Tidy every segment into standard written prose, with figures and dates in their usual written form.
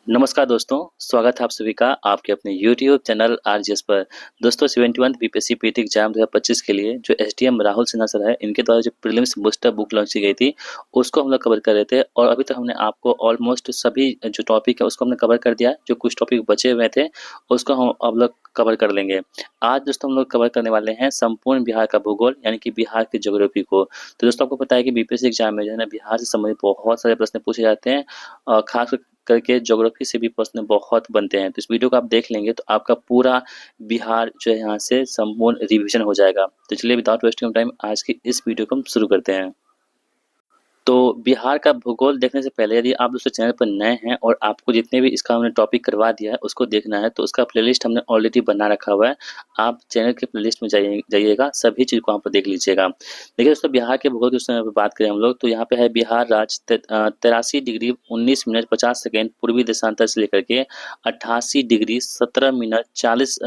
नमस्कार दोस्तों, स्वागत है आप सभी का आपके अपने यूट्यूब चैनल आरजीएस पर। दोस्तों 71th बीपीएससी पीटी एग्जाम 2025 के लिए जो एसडीएम राहुल सिन्हा सर है, इनके द्वारा जो प्रीलिम्स बूस्टर बुक लॉन्च की गई थी, उसको हम लोग कवर कर रहे थे और अभी तक हमने आपको ऑलमोस्ट सभी जो टॉपिक है उसको हमने कवर कर दिया है। जो कुछ टॉपिक बचे हुए थे, उसको हम अब लोग कवर कर लेंगे। आज दोस्तों हम लोग कवर करने वाले हैं संपूर्ण बिहार का भूगोल यानी कि बिहार की ज्योग्राफी को। तो दोस्तों आपको पता है कि बीपीएससी एग्जाम में जो है ना बिहार से संबंधित बहुत सारे प्रश्न पूछे जाते हैं और खास करके ज्योग्राफी से भी प्रश्न बहुत बनते हैं। तो इस वीडियो को आप देख लेंगे तो आपका पूरा बिहार जो है यहाँ से संपूर्ण रिवीजन हो जाएगा। तो चलिए विदाउट वेस्टिंग टाइम आज की इस वीडियो को हम शुरू करते हैं। तो बिहार का भूगोल देखने से पहले यदि आप दोस्तों चैनल पर नए हैं और आपको जितने भी इसका हमने टॉपिक करवा दिया है उसको देखना है तो उसका प्लेलिस्ट हमने ऑलरेडी बना रखा हुआ है। आप चैनल के प्लेलिस्ट में जाइएगा, सभी चीज़ को वहाँ पर देख लीजिएगा। देखिए दोस्तों बिहार के भूगोल के समय पर बात करें हम लोग तो यहाँ पे है बिहार राज्य 83 डिग्री 19 मिनट 50 सेकेंड पूर्वी देशांतर से लेकर के 88 डिग्री 17 मिनट 40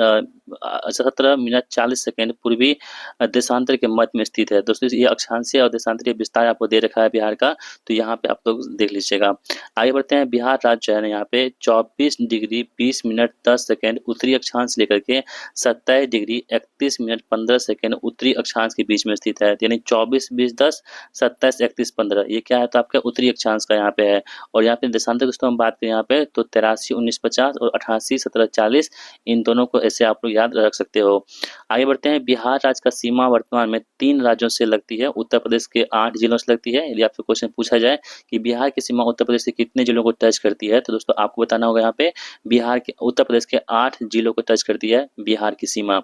सेकेंड पूर्वी देशांतर के मध्य में स्थित है। दोस्तों ये अक्षांशीय और देशांतरीय विस्तार आपको दे रखा है बिहार का, तो यहाँ पे आप लोग देख लीजिएगा। आगे बढ़ते हैं। बिहार राज्य है ना यहाँ पे 24 डिग्री 20 मिनट 10 सेकेंड उत्तरी अक्षांश लेकर के 27 डिग्री 31 मिनट 15 सेकेंड उत्तरी अक्षांश के बीच में स्थित है। यानी 24 20 10 27 31 15 ये क्या है तो आपका उत्तरी अक्षांश का यहाँ पे है। और यहाँ पे देशांतर दोस्तों हम बात करें यहाँ पे तो 83 19 50 और 88 17 40 इन दोनों को ऐसे आप लोग याद रख सकते हो। आगे बढ़ते हैं। बिहार राज्य का सीमा वर्तमान में 3 राज्यों से लगती है। उत्तर प्रदेश के 8 जिलों से लगती है। यदि आपसे क्वेश्चन पूछा जाए कि बिहार की सीमा उत्तर प्रदेश से कितने जिलों को टच करती है तो दोस्तों आपको बताना होगा यहाँ पे बिहार के उत्तर प्रदेश के 8 जिलों को टच करती है बिहार की सीमा।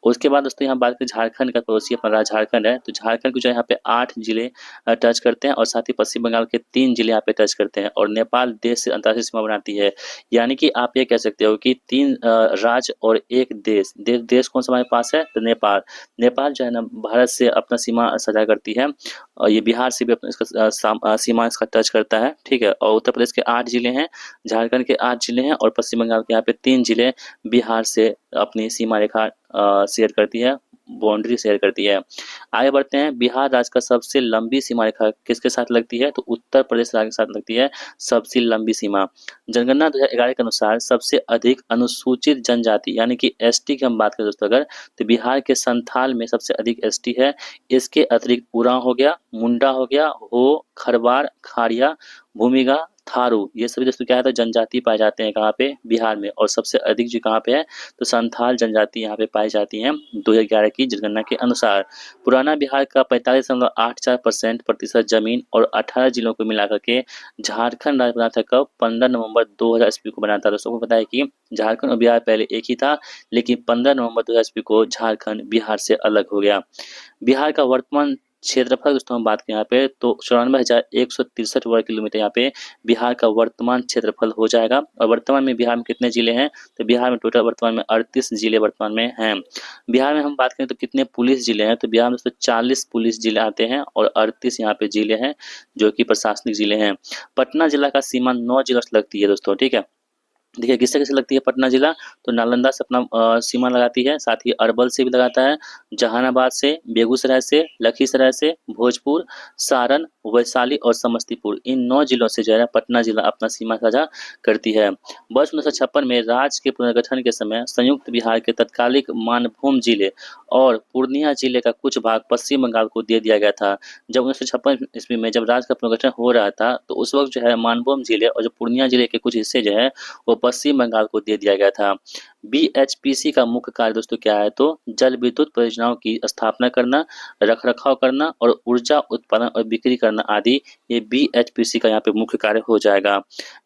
उसके बाद दोस्तों यहाँ बात करें झारखंड का, पड़ोसी अपना राज्य झारखंड है तो झारखंड को जो यहाँ पे 8 जिले टच करते हैं और साथ ही पश्चिम बंगाल के 3 जिले यहाँ पे टच करते हैं। और नेपाल देश से अंतर्राष्ट्रीय सीमा बनाती है। यानी कि आप ये कह सकते हो कि 3 राज्य और एक देश कौन सा हमारे पास है तो नेपाल। नेपाल जो है ना भारत से अपना सीमा साझा करती है और ये बिहार से भी अपना इसका सीमा इसका टच करता है, ठीक है। और उत्तर प्रदेश के 8 जिले हैं, झारखंड के 8 जिले हैं और पश्चिम बंगाल के यहाँ पे 3 जिले बिहार से अपनी सीमा रेखा शेयर करती है, बाउंड्री शेयर करती है। आगे बढ़ते हैं। बिहार राज्य का सबसे लंबी सीमा रेखा किसके साथ लगती है तो उत्तर प्रदेश राज्य के साथ लगती है सबसे लंबी सीमा। जनगणना 2011 के अनुसार सबसे अधिक अनुसूचित जनजाति यानी कि एसटी की हम बात करें दोस्तों अगर तो बिहार के संथाल में सबसे अधिक एसटी है। इसके अतिरिक्त उरांव हो गया, मुंडा हो गया, हो, खरवार, खाड़िया, भूमिगा, थारू ये सभी दोस्तों क्या है तो जनजाति पाए जाते हैं कहाँ पे बिहार में। और सबसे अधिक जो कहाँ पे है तो संथाल जनजाति यहाँ पे पाई जाती हैं 2011 की जनगणना के अनुसार। पुराना बिहार का 45.84% प्रतिशत जमीन और 18 जिलों को मिलाकर के झारखंड राज्य बना था कब 15 नवंबर 2000 ईस्वी को बना था। दोस्तों को पता है कि झारखंड और बिहार पहले एक ही था लेकिन 15 नवंबर 2000 ईस्वी को झारखंड बिहार से अलग हो गया। बिहार का वर्तमान क्षेत्रफल दोस्तों हम बात करें यहाँ पे तो 94,163 वर्ग किलोमीटर यहाँ पे बिहार का वर्तमान क्षेत्रफल हो जाएगा। और वर्तमान में बिहार में कितने जिले हैं तो बिहार में टोटल वर्तमान में 38 जिले वर्तमान में हैं। बिहार में हम बात करें तो कितने पुलिस जिले हैं तो बिहार में दोस्तों 40 पुलिस जिले आते हैं और 38 यहाँ पे जिले हैं जो कि प्रशासनिक जिले हैं। पटना जिला का सीमा 9 जिलों से लगती है दोस्तों, ठीक है। देखिए किससे किससे लगती है पटना जिला तो नालंदा से अपना सीमा लगाती है, साथ ही अरवल से भी लगाता है, जहानाबाद से, बेगूसराय से, लखीसराय से, भोजपुर, सारण, वैशाली और समस्तीपुर इन 9 जिलों से जो है पटना जिला अपना सीमा साझा करती है। वर्ष 1956 में राज्य के पुनर्गठन के समय संयुक्त बिहार के तत्कालिक मानभूम जिले और पूर्णिया जिले का कुछ भाग पश्चिम बंगाल को दे दिया गया था। जब 1956 ईस्वी में जब राज्य का पुनर्गठन हो रहा था तो उस वक्त जो है मानभूम जिले और जो पूर्णिया जिले के कुछ हिस्से जो है वो पश्चिम बंगाल को दे दिया गया था। बीएचपीसी का मुख्य कार्य दोस्तों क्या है तो जल विद्युत परियोजनाओं की स्थापना करना, रखरखाव करना और ऊर्जा उत्पादन और बिक्री करना आदि ये बीएचपीसी का यहाँ पे मुख्य कार्य हो जाएगा।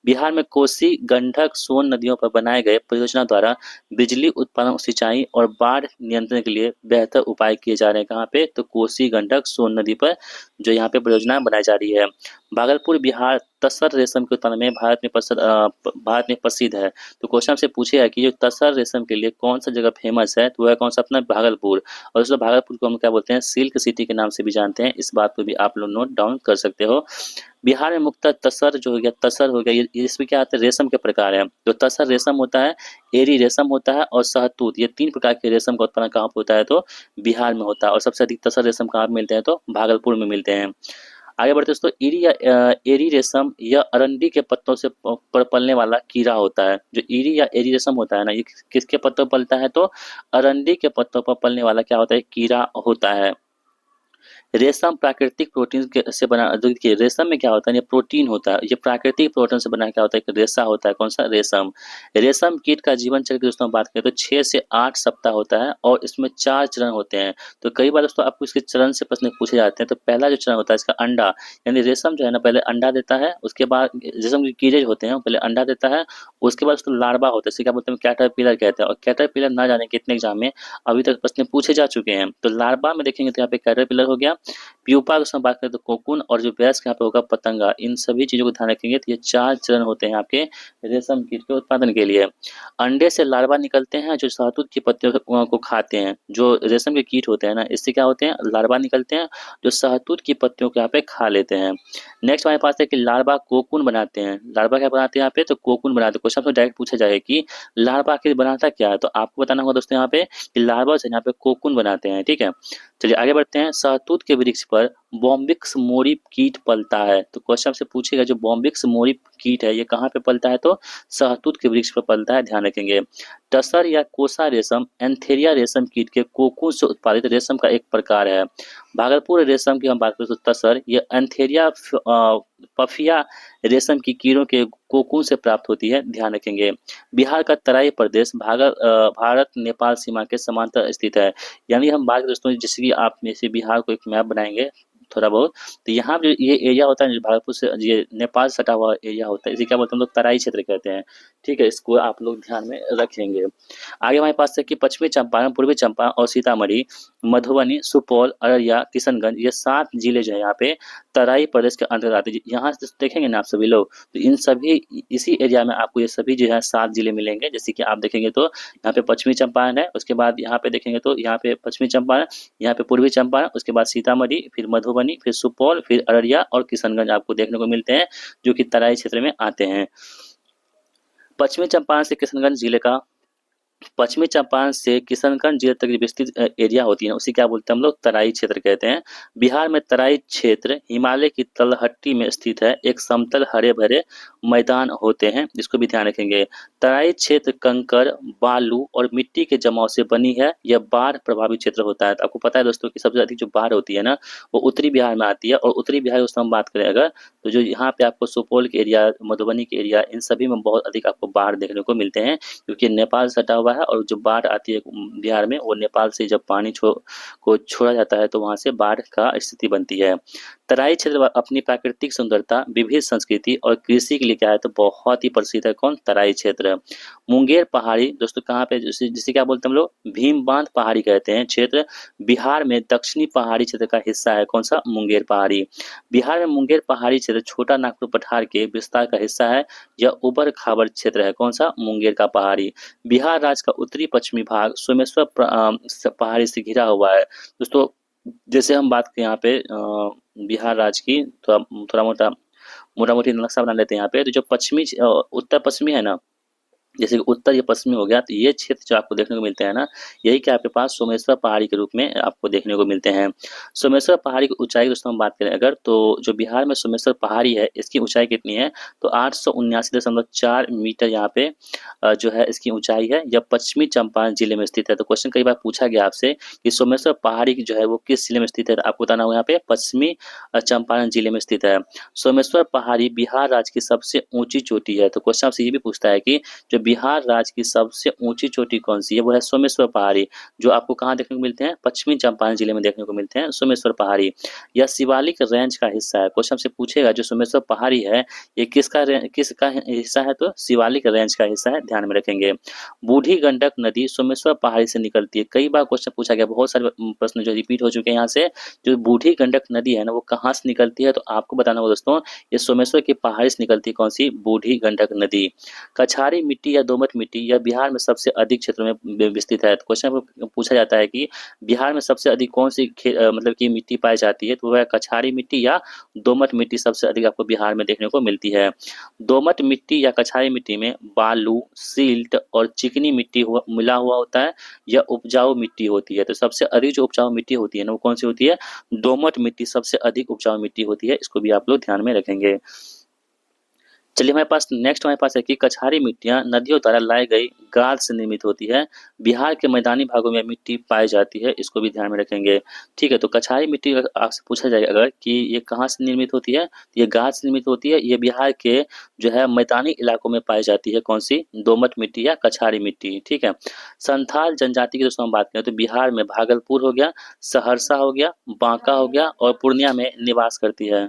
बिहार में कोसी, गंडक, सोन नदियों पर बनाए गए परियोजना द्वारा बिजली उत्पादन, सिंचाई और बाढ़ नियंत्रण के लिए बेहतर उपाय किए जा रहे हैं कहाँ पे तो कोसी, गंडक, सोन नदी पर जो यहाँ पे परियोजना बनाई जा रही है। भागलपुर बिहार तसर रेशम के उत्पादन में भारत में प्रसिद्ध है। तो क्वेश्चन आपसे पूछेगा कि जो तसर रेशम के लिए कौन सा जगह फेमस है तो वह कौन सा अपना भागलपुर। और दोस्तों भागलपुर को हम क्या बोलते हैं सिल्क सिटी के नाम से भी जानते हैं, इस बात को भी आप लोग नोट डाउन कर सकते हो। बिहार में मुख्यतः तसर जो हो गया तसर हो गया ये इसमें क्या आता है रेशम के प्रकार है। तो तसर रेशम होता है, एरी रेशम होता है और शहतूत, ये 3 प्रकार के रेशम का उत्पादन कहाँ पर होता है तो बिहार में होता है। और सबसे अधिक तसर रेशम कहाँ मिलते हैं तो भागलपुर में मिलते हैं। आगे बढ़ते हैं दोस्तों, एरी रेशम यह अरंडी के पत्तों से पर पलने वाला कीड़ा होता है। जो एरी या एरी रेशम होता है ना, ये किसके पत्तों पर पलता है, तो अरंडी के पत्तों पर पलने वाला क्या होता है, कीड़ा होता है। रेशम प्राकृतिक प्रोटीन से बना, देखिए रेशम में क्या होता है, ये प्रोटीन होता है, ये प्राकृतिक प्रोटीन से बना क्या होता है, एक रेशा होता है, कौन सा, रेशम। रेशम कीट का जीवन चक्र की दोस्तों बात करें तो 6 से 8 सप्ताह होता है और इसमें 4 चरण होते हैं। तो कई बार दोस्तों आपको इसके चरण से प्रश्न पूछे जाते हैं। तो पहला जो चरण होता है इसका अंडा, यानी रेशम जो है ना पहले अंडा देता है, उसके बाद रेशम के कीड़े जो होते हैं पहले अंडा देता है, उसके बाद उसको लार्वा होता है, इसे क्या बोलते हैं, कैटरपिलर कहते हैं। और कैटरपिलर ना जाने कितने एग्जाम में अभी तक प्रश्न पूछे जा चुके हैं। तो लार्वा में देखेंगे तो यहाँ पे कैटरपिलर हो गया, प्यूपा की उसमें बात करें तो कोकून, और जो वयस्क यहाँ पे होगा पतंगा। इन सभी चीजों को ध्यान रखेंगे तो ये 4 चरण होते हैं आपके रेशम कीट के उत्पादन के लिए। अंडे से लार्वा निकलते हैं जो शहतूत की पत्तियों को खाते हैं। जो रेशम के कीट होते हैं ना, इससे क्या होते हैं, लार्वा निकलते हैं जो शहतूत की पत्तियों को यहाँ पे खा लेते हैं। नेक्स्ट हमारे पास है कि लार्वा कोकून बनाते हैं। लार्वा क्या बनाते हैं यहाँ पे, तो कोकून बनाते हैं। क्वेश्चन डायरेक्ट पूछा जाएगा कि लार्वा आखिर बनाता क्या है, तो आपको बताना होगा दोस्तों यहाँ पे कि लार्वा से यहाँ पे कोकून बनाते हैं। ठीक है, चलिए आगे बढ़ते हैं। शहतूत के वृक्ष पर बॉम्बिक्स मोरी कीट पलता है। तो क्वेश्चन से पूछेगा जो बॉम्बिक्स मोरी कीट है ये कहाँ पे पलता है, तो शहतूत के वृक्ष पर पलता है, ध्यान रखेंगे। टसर या कोसा रेशम एंथेरिया रेशम कीट के कोकून से उत्पादित रेशम का एक प्रकार है। भागलपुर रेशम की हम बात करें तो तसर ये एंथेरिया पफिया रेशम की कीड़ों के कोकून से प्राप्त होती है, ध्यान रखेंगे। बिहार का तराई प्रदेश भारत नेपाल सीमा के समांतर स्थित है। यानी हम बात दोस्तों जैसे कि आप में से बिहार को एक मैप बनाएंगे थोड़ा बहुत, तो यहाँ जो ये एरिया होता है भागलपुर से ये नेपाल सटा हुआ एरिया होता है, इसे क्या बोलते हैं हम लोग, तराई क्षेत्र कहते हैं। ठीक है, इसको आप लोग ध्यान में रखेंगे। आगे हमारे पास है कि पश्चिमी चंपारण, पूर्वी चंपारण और सीतामढ़ी, मधुबनी, सुपौल, अररिया, किशनगंज, ये 7 जिले जो है यहाँ पे तराई प्रदेश के अंतर्गत आते हैं। यहाँ से देखेंगे ना आप सभी लोग, तो इन सभी इसी एरिया में आपको ये सभी जो है 7 जिले मिलेंगे। जैसे कि आप देखेंगे तो यहाँ पे पश्चिमी चंपारण है, उसके बाद यहाँ पे देखेंगे तो यहाँ पे पश्चिमी चंपारण, यहाँ पे पूर्वी चंपारण, उसके बाद सीतामढ़ी, फिर मधुबनी, फिर सुपौल, फिर अररिया और किशनगंज आपको देखने को मिलते हैं जो कि तराई क्षेत्र में आते हैं। पश्चिमी चंपारण से किशनगंज जिले का, पश्चिमी चंपारण से किशनगंज जिले तक जो विस्तृत एरिया होती है उसी क्या बोलते हैं हम लोग, तराई क्षेत्र कहते हैं। बिहार में तराई क्षेत्र हिमालय की तलहटी में स्थित है। एक समतल हरे भरे मैदान होते हैं, इसको भी ध्यान रखेंगे। तराई क्षेत्र कंकड़, बालू और मिट्टी के जमाव से बनी है। यह बाढ़ प्रभावित क्षेत्र होता है। तो आपको पता है दोस्तों कि सबसे अधिक जो बाढ़ होती है ना वो उत्तरी बिहार में आती है। और उत्तरी बिहार की हम बात करें अगर, तो जो यहाँ पे आपको सुपौल के एरिया, मधुबनी के एरिया, इन सभी में बहुत अधिक आपको बाढ़ देखने को मिलते हैं, क्योंकि नेपाल सटा हुआ है। और जो बाढ़ आती है बिहार में वो नेपाल से जब पानी को छोड़ा जाता है तो वहां से बाढ़ का स्थिति बनती है। तराई क्षेत्र अपनी प्राकृतिक सुंदरता, विविध संस्कृति और कृषि के लिए क्या है, तो बहुत ही प्रसिद्ध है। कौन, तराई क्षेत्र। मुंगेर पहाड़ी दोस्तों कहाँ पे, जिसे क्या बोलते हैं हम लोग, भीम बांध पहाड़ी कहते हैं क्षेत्र, बिहार में दक्षिणी पहाड़ी क्षेत्र का हिस्सा है। कौन सा, मुंगेर पहाड़ी। बिहार में मुंगेर पहाड़ी क्षेत्र छोटा नागपुर पठार के विस्तार का हिस्सा है। यह उबड़ खाबड़ क्षेत्र है। कौन सा, मुंगेर का पहाड़ी। बिहार राज्य का उत्तरी पश्चिमी भाग सोमेश्वर पहाड़ी से घिरा हुआ है। दोस्तों जैसे हम बात करें यहाँ पे बिहार राज्य की, तो थोड़ा मोटा मोटी नक्शा बना लेते हैं यहाँ पे। तो जो पश्चिमी उत्तर पश्चिमी है ना, जैसे कि उत्तर या पश्चिमी हो गया, तो ये क्षेत्र जो आपको देखने को मिलते हैं ना, यही कि आपके पास सोमेश्वर पहाड़ी के रूप में आपको देखने को मिलते हैं। सोमेश्वर पहाड़ी की ऊंचाई दोस्तों हम बात करें अगर, तो जो बिहार में सोमेश्वर पहाड़ी है इसकी ऊंचाई कितनी है, तो 879.4 मीटर यहाँ पे जो है इसकी ऊंचाई है। यह पश्चिमी चंपारण जिले में स्थित है। तो क्वेश्चन कई बार पूछा गया आपसे कि सोमेश्वर पहाड़ी जो है वो किस जिले में स्थित है, तो आपको बताना होगा यहाँ पे पश्चिमी चंपारण जिले में स्थित है। सोमेश्वर पहाड़ी बिहार राज्य की सबसे ऊंची चोटी है। तो क्वेश्चन आपसे ये भी पूछता है कि जो बिहार राज्य की सबसे ऊंची चोटी कौन सी है, वो है सोमेश्वर पहाड़ी, जो आपको कहाँ देखने को मिलते हैं, पश्चिमी चंपारण जिले में देखने को मिलते हैं सोमेश्वर पहाड़ी। यह शिवालिक रेंज का हिस्सा है। क्वेश्चन से पूछेगा जो सोमेश्वर पहाड़ी है ये किसका हिस्सा है, तो शिवालिक रेंज का हिस्सा है, ध्यान में रखेंगे। बूढ़ी गंडक नदी सोमेश्वर पहाड़ी से निकलती है। कई बार क्वेश्चन पूछा गया, बहुत सारे प्रश्न जो रिपीट हो चुके हैं यहाँ से। जो बूढ़ी गंडक नदी है ना वो कहाँ से निकलती है, तो आपको बताना होगा दोस्तों ये सोमेश्वर की पहाड़ी से निकलती है। कौन सी, बूढ़ी गंडक नदी। कछारी मिट्टी या दोमट मिट्टी यह बिहार में सबसे अधिक क्षेत्रों में विस्तृत है। तो क्वेश्चन पूछा जाता है कि बिहार में सबसे अधिक कौन सी मतलब कि मिट्टी पाई जाती है, तो वह कछारी मिट्टी या दोमट मिट्टी सबसे अधिक आपको बिहार में देखने को मिलती है। दोमट मिट्टी या कछारी मिट्टी में बालू, सिल्ट और चिकनी मिट्टी मिला हुआ होता है। यह उपजाऊ मिट्टी होती है। तो सबसे अधिक जो उपजाऊ मिट्टी होती है ना, वो कौन सी होती है? दोमट मिट्टी सबसे अधिक उपजाऊ मिट्टी होती है। इसको भी आप लोग ध्यान में रखेंगे। चलिए हमारे पास है कि कछारी मिट्टियां नदियों द्वारा लाई गई गाद से निर्मित होती है। बिहार के मैदानी भागों में मिट्टी पाई जाती है। इसको भी ध्यान में रखेंगे। ठीक है, तो कछारी मिट्टी अगर आपसे पूछा जाए अगर कि ये कहाँ से निर्मित होती है, तो ये गाद से निर्मित होती है। ये बिहार के जो है मैदानी इलाकों में पाई जाती है। कौन सी? दोमट मिट्टी या कछारी मिट्टी। ठीक है। संथाल जनजाति की दोस्तों हम बात करें तो बिहार में भागलपुर हो गया, सहरसा हो गया, बांका हो गया और पूर्णिया में निवास करती है।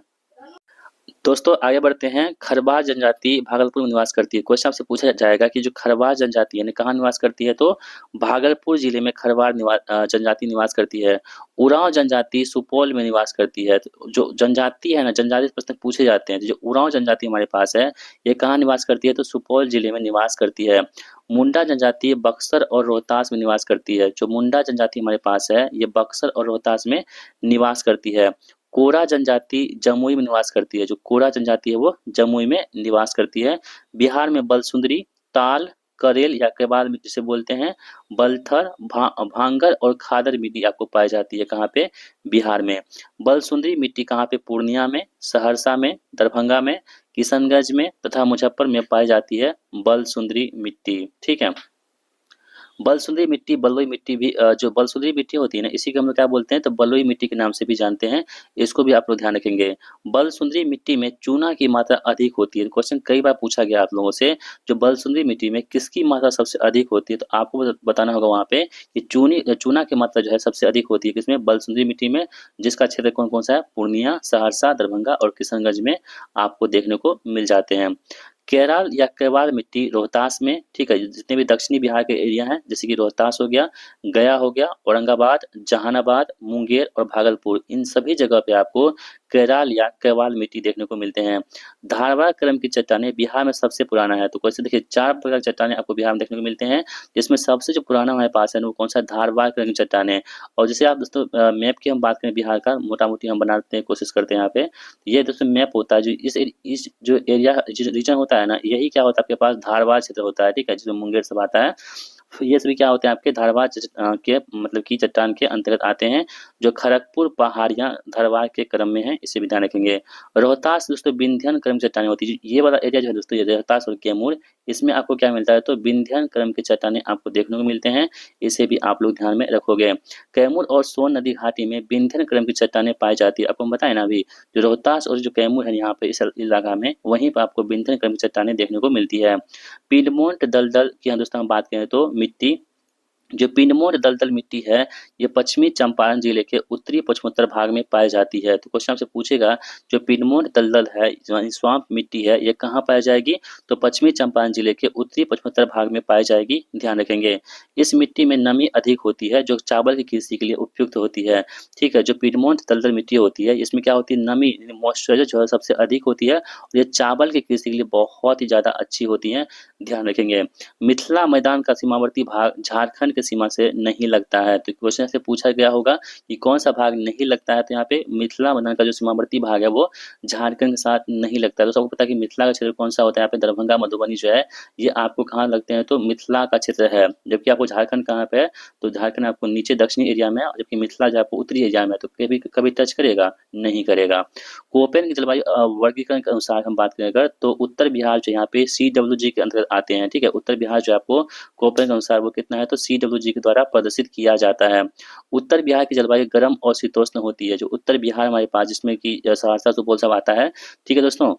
दोस्तों आगे बढ़ते हैं। खरवार जनजाति भागलपुर में निवास करती है। क्वेश्चन आपसे पूछा जाएगा कि जो खरवार जनजाति है कहाँ निवास करती है, तो भागलपुर जिले में खरवार जनजाति निवास करती है। उरांव जनजाति सुपौल में निवास करती है। तो जो जनजाति है ना, जनजाति प्रश्न पूछे जाते हैं। जो उरांव जनजाति हमारे पास है ये कहाँ निवास करती है, तो सुपौल जिले में निवास करती है। मुंडा जनजाति बक्सर और रोहतास में निवास करती है। जो मुंडा जनजाति हमारे पास है ये बक्सर और रोहतास में निवास करती है। कोरा जनजाति जमुई में निवास करती है। जो कोरा जनजाति है वो जमुई में निवास करती है। बिहार में बलसुंदरी, ताल, करेल या केबाल मिट्टी से बोलते हैं। बलथर, भांगर और खादर मिट्टी आपको पाई जाती है। कहाँ पे? बिहार में। बलसुंदरी मिट्टी कहाँ पे? पूर्णिया में, सहरसा में, दरभंगा में, किशनगंज में तथा मुजफ्फर में पाई जाती है बलसुंदरी मिट्टी। ठीक है। बलसुंदरी मिट्टी, बलुई मिट्टी भी जो बलसुंदरी मिट्टी होती है ना, इसी को हम लोग क्या बोलते हैं, तो बलुई मिट्टी के नाम से भी जानते हैं। इसको भी आप लोग ध्यान रखेंगे। बलसुंदरी मिट्टी में चूना की मात्रा अधिक होती है। क्वेश्चन कई बार पूछा गया आप लोगों से, जो बलसुंदरी मिट्टी में किसकी मात्रा सबसे अधिक होती है, तो आपको बताना होगा वहाँ पे कि चूना की मात्रा जो है सबसे अधिक होती है किसमें? बलसुंदरी मिट्टी में। जिसका क्षेत्र कौन कौन सा है? पूर्णिया, सहरसा, दरभंगा और किशनगंज में आपको देखने को मिल जाते हैं। केरल या केवाल मिट्टी रोहतास में। ठीक है, जितने भी दक्षिणी बिहार के एरिया हैं जैसे कि रोहतास हो गया, गया हो गया, औरंगाबाद, जहानाबाद, मुंगेर और भागलपुर, इन सभी जगह पे आपको केरल या केवाल मिट्टी देखने को मिलते हैं। धारवाड़ क्रम की चट्टानें बिहार में सबसे पुराना है। तो क्वेश्चन देखिए, 4 प्रकार की चट्टानें आपको बिहार में देखने को मिलते हैं, जिसमें सबसे जो पुराना हमारे पास है वो कौन सा? धारवाड़ क्रम की चट्टानें। और जैसे आप दोस्तों मैप की हम बात करें बिहार का, मोटा-मोटी हम बनाते हैं, कोशिश करते हैं यहाँ पे। ये दोस्तों मैप होता है जो इस जो एरिया रीजन होता है ना, यही क्या होता है आपके पास? धारवाड़ क्षेत्र होता है। ठीक है, जिसमें मुंगेर सब आता है। ये सभी क्या होते हैं आपके धारवाड़ के मतलब की चट्टान के अंतर्गत आते हैं। जो खड़गपुर पहाड़ियाँ धारवाड़ के क्रम में है, इसे भी ध्यान रखेंगे। रोहतास दोस्तों विंध्यन क्रम की चट्टानें होती है। ये वाला एरिया जो है दोस्तों, ये रोहतास और कैमूर, इसमें आपको क्या मिलता है, तो विंध्यन क्रम की चट्टानें आपको देखने को मिलते हैं। इसे भी आप लोग ध्यान में रखोगे। कैमूर और सोन नदी घाटी में विंध्यन क्रम की चट्टानें पाई जाती है। आपको हम बताएं ना अभी, जो रोहतास और जो कैमूर है यहाँ पे इस इलाका में, वहीं पर आपको विंध्यन क्रम की चट्टानें देखने को मिलती है। पीडमोंट दलदल की दोस्तों हम बात करें तो मिट्टी, जो पिडमोट दलदल मिट्टी है ये पश्चिमी चंपारण जिले के उत्तरी पश्चिमोत्तर भाग में पाई जाती है। तो क्वेश्चन आपसे पूछेगा जो पिडमोट दलदल है स्वाम्प मिट्टी है ये कहाँ पाई जाएगी, तो पश्चिमी चंपारण जिले के उत्तरी पश्चिमोत्तर भाग में पाई जाएगी। ध्यान रखेंगे। इस मिट्टी में नमी अधिक होती है जो चावल की कृषि के लिए उपयुक्त होती है। ठीक है, जो पिडमोट दलदल मिट्टी होती है इसमें क्या होती है, नमी मॉइस्चराइजर जो है सबसे अधिक होती है और ये चावल की कृषि के लिए बहुत ही ज्यादा अच्छी होती है। ध्यान रखेंगे। मिथिला मैदान का सीमावर्ती भाग झारखंड की सीमा से नहीं लगता है। तो क्वेश्चन से पूछा गया होगा कि कौन सा भाग नहीं लगता है, तो यहाँ पे मिथिला मैदान का जो सीमावर्ती भाग है वो झारखंड के साथ नहीं लगता है। तो सबको पता है कि मिथिला का क्षेत्र कौन सा होता है, यहाँ पे दरभंगा मधुबनी जो है ये आपको कहाँ लगते हैं, तो मिथिला का क्षेत्र है। जबकि आपको झारखंड कहाँ पे है, तो झारखंड आपको नीचे दक्षिणी एरिया में है, जबकि मिथिला जो आपको उत्तरी एरिया में है, तो कभी कभी टच करेगा नहीं करेगा। कोपेन की जलवायु वर्गीकरण के अनुसार हम बात करें अगर, तो उत्तर बिहार जो यहाँ पे CWG के अंतर्गत आते हैं। ठीक है, उत्तर बिहार जो आपको कोपेन के अनुसार वो कितना है, तो CWG के द्वारा प्रदर्शित किया जाता है। उत्तर बिहार की जलवायु गर्म और शीतोष्ण होती है। जो उत्तर बिहार हमारे पास जिसमें कि सहरसा सुपौल सब आता है। ठीक है दोस्तों,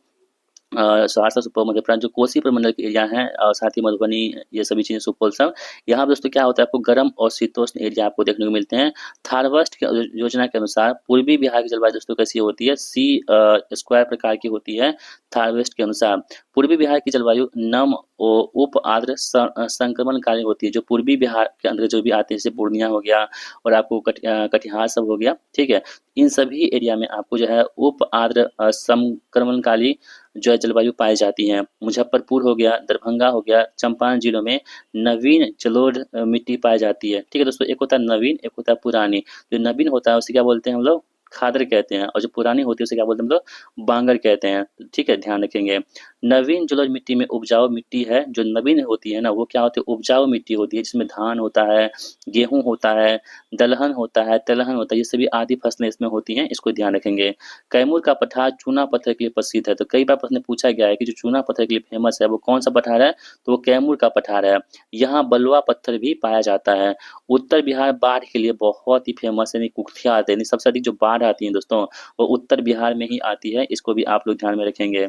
सहरसा सुपौल मधेपुरा जो कोसी प्रमंडल के एरिया हैं और साथ ही मधुबनी, ये सभी चीज़ें सुपौल सब, यहाँ पे दोस्तों क्या होता है आपको गर्म और शीतोष्ण एरिया आपको देखने को मिलते हैं। थारवस्ट की योजना के अनुसार पूर्वी बिहार की जलवायु दोस्तों कैसी होती है, सी स्क्वायर प्रकार की होती है। थारवेस्ट के अनुसार पूर्वी बिहार की जलवायु नम और उप आर्द्र संक्रमणकारी होती है। जो पूर्वी बिहार के अंदर जो भी आते हैं जैसे पूर्णिया हो गया और आपको कटिहार सब हो गया। ठीक है, इन सभी एरिया में आपको जो है उप आर्द्र संक्रमणकाली जो है जलवायु पाई जाती है। मुजफ्फरपुर हो गया, दरभंगा हो गया, चंपारण जिलों में नवीन जलोढ़ मिट्टी पाई जाती है। ठीक है दोस्तों, एक होता है नवीन, एक होता है पुरानी। जो नवीन होता है उसे क्या बोलते हैं हम लोग? खादर कहते हैं, और जो पुरानी होती है उसे क्या बोलते हैं हम लोग? बांगर कहते हैं। ठीक है, ध्यान रखेंगे। नवीन जलोढ़ मिट्टी में उपजाऊ मिट्टी है, जो नवीन होती है ना वो क्या होती है? उपजाऊ मिट्टी होती है, जिसमें धान होता है, गेहूं होता है, दलहन होता है, तिलहन होता है, ये सभी आदि फसलें इसमें होती हैं, इसको ध्यान रखेंगे। कैमूर का पठार चूना पत्थर के लिए प्रसिद्ध है। तो कई बार प्रश्न पूछा गया है कि जो चूना पत्थर के लिए फेमस है वो कौन सा पठार है? तो वो कैमूर का पठार है। यहाँ बलुआ पत्थर भी पाया जाता है। उत्तर बिहार बाढ़ के लिए बहुत ही फेमस है, यानी कुख्यात है, यानी सबसे अधिक जो बाढ़ आती है दोस्तों वो उत्तर बिहार में ही आती है, इसको भी आप लोग ध्यान में रखेंगे।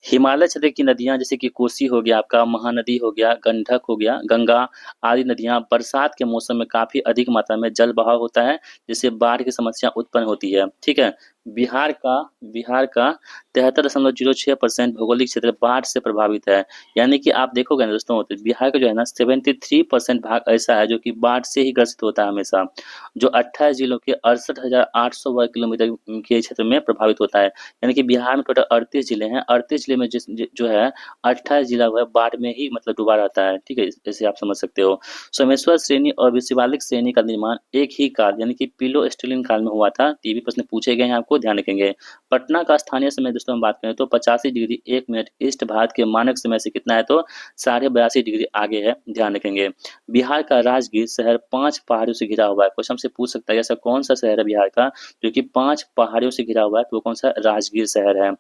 हिमालय क्षेत्र की नदियाँ जैसे कि कोसी हो गया आपका, महानदी हो गया, गंडक हो गया, गंगा आदि नदियाँ बरसात के मौसम में काफ़ी अधिक मात्रा में जल बहाव होता है, जिससे बाढ़ की समस्या उत्पन्न होती है। ठीक है? बिहार का 73.06% भौगोलिक क्षेत्र बाढ़ से प्रभावित है। यानी कि आप देखोगे ना दोस्तों, तो बिहार का जो है ना 73% भाग ऐसा है जो कि बाढ़ से ही ग्रसित होता है हमेशा। जो 28 जिलों के 68,800 वर्ग किलोमीटर के क्षेत्र में प्रभावित होता है। यानी कि बिहार में टोटल 38 जिले हैं, 38 जिले में जो है 28 जिला वह बाढ़ में ही मतलब डूबा रहता है। ठीक है, ऐसे आप समझ सकते हो। सोमेश्वर श्रेणी और शिवालिक श्रेणी का निर्माण एक ही काल यानी कि पीलो स्टेलिन काल में हुआ था। ये भी प्रश्न पूछे गए हैं, आपको ध्यान रखेंगे। पटना का स्थानीय समय दोस्तों हम बात करें तो 85 डिग्री 1 मिनट ईस्ट भारत के मानक समय से कितना है? तो 82.5 डिग्री आगे है, ध्यान रखेंगे। बिहार का राजगीर शहर 5 पहाड़ियों से घिरा हुआ है। क्वेश्चन हमसे पूछ सकता है ऐसा कौन सा शहर है बिहार का जो कि 5 पहाड़ियों से घिरा हुआ है? तो वो कौन सा? राजगीर शहर है।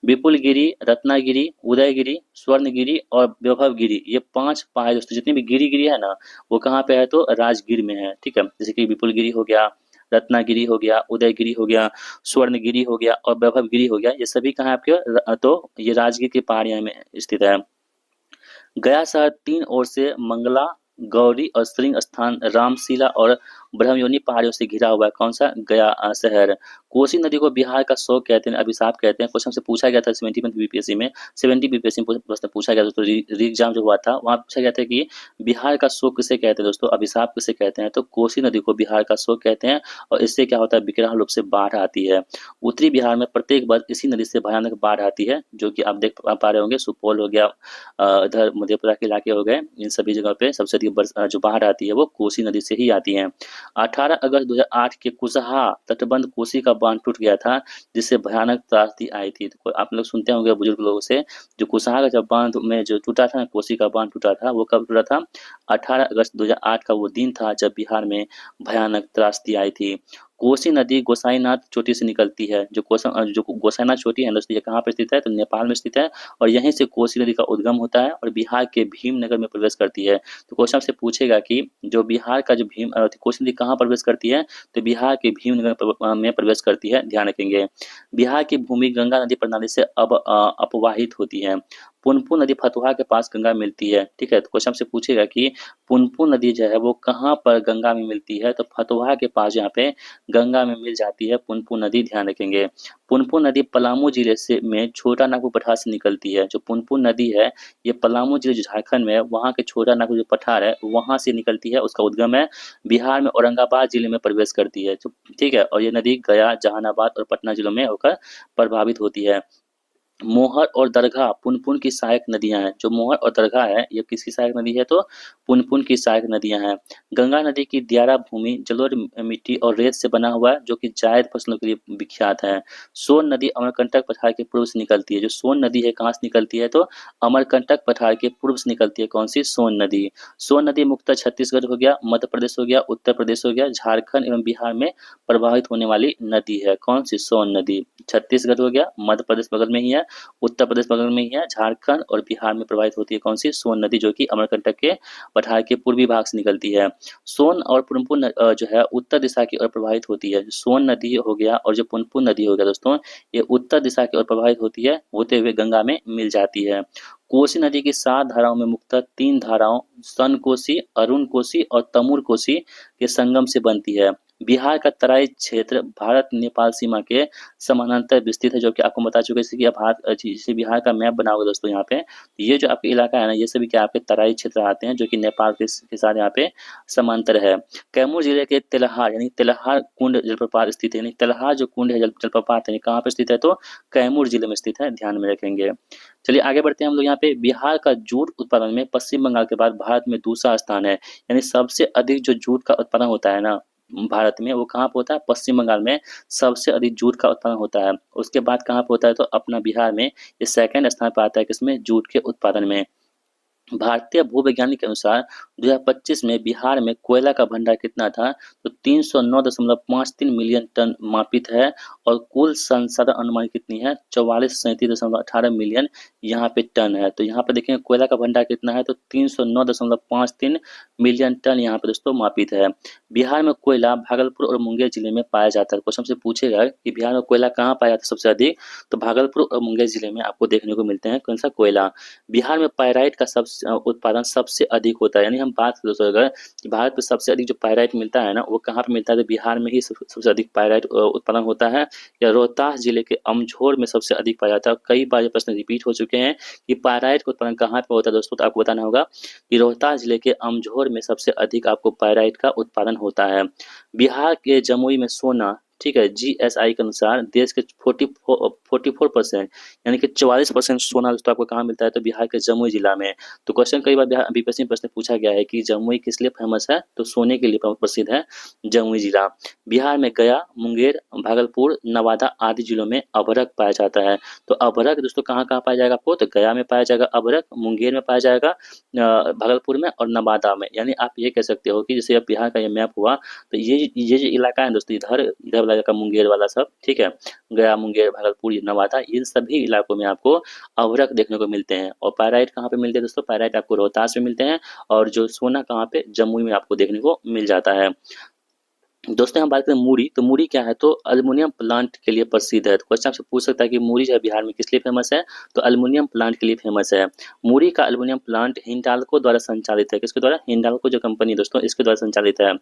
विपुलगिरी, रत्नागिरी, उदयगिरी, स्वर्णगिरी और वैभवगिरी, ये 5 पहाड़ी दोस्तों, जितनी भी गिरी है ना वो कहाँ पे है? तो राजगीर में है। ठीक है, जैसे कि विपुलगिरी हो गया, रत्नागिरी हो गया, उदयगिरी हो गया, स्वर्णगिरी हो गया और वैभवगिरी हो गया, ये सभी कहाँ आपके? तो ये राजगीर की पहाड़ियां में स्थित है। गया शहर 3 ओर से मंगला, गौरी और श्रृंग स्थान, रामशिला और ब्रह्मयोनी पहाड़ियों से घिरा हुआ है। कौन सा? गया शहर। कोसी नदी को बिहार का शोक कहते हैं, अभिशाप कहते हैं। क्वेश्चन से पूछा गया था 70 बीपीएससी में, 70 बीपीएससी में प्रश्न पूछा गया था, तो री एग्जाम जो हुआ था वहाँ पूछा गया था कि बिहार का शोक किसे कहते हैं दोस्तों, अभिशाप किसे कहते हैं? तो कोसी नदी को बिहार का शोक कहते हैं, और इससे क्या होता है? विकराल रूप से बाढ़ आती है। उत्तरी बिहार में प्रत्येक वर्ष इसी नदी से भयानक बाढ़ आती है, जो कि आप देख पा रहे होंगे, सुपौल हो गया, इधर मधेपुरा के इलाके हो गए, इन सभी जगह पे सबसे अधिक जो बाढ़ आती है वो कोसी नदी से ही आती है। 18 अगस्त 2008 के कुशहा तटबंध कोसी का बांध टूट गया था, जिससे भयानक त्रासदी आई थी। तो आप लोग सुनते होंगे बुजुर्ग लोगों से, जो कुशहा का जब बांध में जो टूटा था, कोसी का बांध टूटा था, वो कब टूटा था? 18 अगस्त 2008 का वो दिन था जब बिहार में भयानक त्रासदी आई थी। कोसी नदी गोसाईनाथ चोटी से निकलती है। जो गोसाईनाथ चोटी है दोस्तों, ये कहाँ पर स्थित है? तो नेपाल में स्थित है, और यहीं से कोसी नदी का उद्गम होता है और बिहार के भीमनगर में प्रवेश करती है। तो क्वेश्चन से पूछेगा कि जो बिहार का जो कोसी नदी कहाँ प्रवेश करती है? तो बिहार के भीमनगर में प्रवेश करती है, ध्यान रखेंगे। बिहार की भूमि गंगा नदी प्रणाली से अब अपवाहित होती है। पुनपुन नदी फतुहा के पास गंगा मिलती है। ठीक है, तो क्वेश्चन से पूछेगा कि पुनपुन नदी जो है वो कहाँ पर गंगा में मिलती है? तो फतुहा के पास यहाँ पे गंगा में मिल जाती है पुनपुन नदी, ध्यान रखेंगे। पुनपुन नदी पलामू जिले से में छोटा नागपुर पठार से निकलती है। जो पुनपुन नदी है ये पलामू जिले जो झारखंड में है वहाँ के छोटा नागपुर जो पठार है वहाँ से निकलती है, उसका उद्गम है बिहार में औरंगाबाद जिले में प्रवेश करती है। तो ठीक है, और ये नदी गया, जहानाबाद और पटना जिलों में होकर प्रभावित होती है। मोहर और दरगाह पुनपुन की सहायक नदियां हैं। जो मोहर और दरगाह है ये किसकी सहायक नदी है? तो पुनपुन की सहायक नदियां हैं। गंगा नदी की दियारा भूमि जलोढ़ मिट्टी और रेत से बना हुआ है, जो कि जायद फसलों के लिए विख्यात है। सोन नदी अमरकंटक पठार के पूर्व से निकलती है। जो सोन नदी है कहाँ से निकलती है? तो अमरकंटक पठार के पूर्व से निकलती है। कौन सी? सोन नदी। सोन नदी मुख्यतः छत्तीसगढ़ हो गया, मध्य प्रदेश हो गया, उत्तर प्रदेश हो गया, झारखंड एवं बिहार में प्रभावित होने वाली नदी है। कौन सी? सोन नदी। छत्तीसगढ़ हो गया, मध्य प्रदेश बगल में ही है, उत्तर प्रदेश बगल में ही है, झारखंड और बिहार में प्रवाहित होती है। कौन सी? सोन नदी, जो कि अमरकंटक के पठार के पूर्वी भाग से निकलती है। सोन और पुनपुन जो है उत्तर दिशा की ओर प्रवाहित होती है। सोन नदी हो गया और जो पुनपुन नदी हो गया दोस्तों, ये उत्तर दिशा की ओर प्रवाहित होती है, होते हुए गंगा में मिल जाती है। कोसी नदी की 7 धाराओं में मुख्यतः 3 धाराओं सन कोसी, अरुण कोसी और तमूर कोसी के संगम से बनती है। बिहार का तराई क्षेत्र भारत नेपाल सीमा के समानांतर विस्तृत है, जो कि आपको बता चुके हैं। जैसे कि जैसे बिहार का मैप बना होगा दोस्तों यहाँ पे, ये जो आपके इलाका है ना, ये सभी क्या आपके तराई क्षेत्र आते हैं, जो कि नेपाल के साथ यहाँ पे समांतर है। कैमूर जिले के तेल्हार यानी तेल्हार कुंड जलप्रपात स्थित है, यानी तेल्हार जो कुंड है जलप्रपात है, कहाँ पे स्थित है, तो कैमूर जिले में स्थित है, ध्यान में रखेंगे। चलिए आगे बढ़ते हैं हम लोग। यहाँ पे बिहार का जूट उत्पादन में पश्चिम बंगाल के बाद भारत में दूसरा स्थान है, यानी सबसे अधिक जो जूट का उत्पादन होता है ना भारत में, वो कहाँ पे होता है, पश्चिम बंगाल में सबसे अधिक जूट का उत्पादन होता है। उसके बाद कहाँ पे होता है, तो अपना बिहार में ये सेकंड स्थान पर आता है, किसमें, जूट के उत्पादन में। भारतीय भूवैज्ञानिक के अनुसार 2025 में बिहार में कोयला का भंडार कितना था, तो 309.53 मिलियन टन मापित है, और कुल संसाधन अनुमान कितनी है, 4437.18 मिलियन यहाँ पे टन है। तो यहाँ पे देखेंगे कोयला का भंडार कितना है, तो 309.53 मिलियन टन यहाँ पे दोस्तों मापित है। बिहार में कोयला भागलपुर और मुंगेर जिले में पाया जाता है। क्वेश्चन से पूछेगा कि बिहार में कोयला कहाँ पाया जाता है सबसे अधिक, तो भागलपुर और मुंगेर जिले में आपको देखने को मिलते हैं कौन सा, कोयला। बिहार में पायराइट का उत्पादन सबसे अधिक होता है, यानी हम बात करें दोस्तों अगर कि भारत में सबसे अधिक जो पायराइट मिलता है ना, वो कहाँ पे मिलता है, तो बिहार में ही सबसे अधिक पायराइट उत्पादन होता है। या रोहतास जिले के अमझोर में सबसे अधिक पाया जाता है। कई बार ये प्रश्न रिपीट हो चुके हैं कि पायराइट का उत्पादन कहाँ पे होता है दोस्तों, तो आपको बताना होगा कि रोहतास जिले के अमझोर में सबसे अधिक आपको पायराइट का उत्पादन होता है। बिहार के जमुई में सोना, ठीक है, जीएसआई के अनुसार देश के 44% यानी कि 44% सोना दोस्तों आपको कहाँ मिलता है, तो बिहार के जमुई जिला में। तो क्वेश्चन कई बार बीपीएससी में प्रश्न पूछा गया है कि जमुई किस लिए फेमस है, तो सोने के लिए प्रसिद्ध है जमुई जिला। बिहार में गया, मुंगेर, भागलपुर, नवादा आदि जिलों में अभ्रक पाया जाता है। तो अभ्रक दोस्तों कहाँ कहाँ पाया जाएगा आपको, तो गया में पाया जाएगा अभ्रक, मुंगेर में पाया जाएगा, भागलपुर में और नवादा में। यानी आप ये कह सकते हो कि जैसे अब बिहार का ये मैप हुआ, तो ये जो इलाका है दोस्तों, इधर इधर वाला इलाका मुंगेर वाला सब, ठीक है, गया, मुंगेर, भागलपुर, नवादा, इन सभी इलाकों में आपको अभ्रक देखने को मिलते हैं। और पायराइट कहाँ पे मिलते हैं दोस्तों, पायराइट आपको रोहतास में मिलते हैं, और जो सोना कहाँ पे, जमुई में आपको देखने को मिल जाता है। दोस्तों हम बात करें मूरी, तो मूरी क्या है, तो अल्युमिनियम प्लांट के लिए प्रसिद्ध है। तो क्वेश्चन आपसे पूछ सकता है कि मूरी जो है बिहार में किस लिए फेमस है, तो अल्युमिनियम प्लांट के लिए फेमस है। मूरी का अल्युमिनियम प्लांट हिंडाल्को द्वारा संचालित है। किसके द्वारा, हिंडाल्को जो कंपनी दोस्तों, इसके द्वारा संचालित है।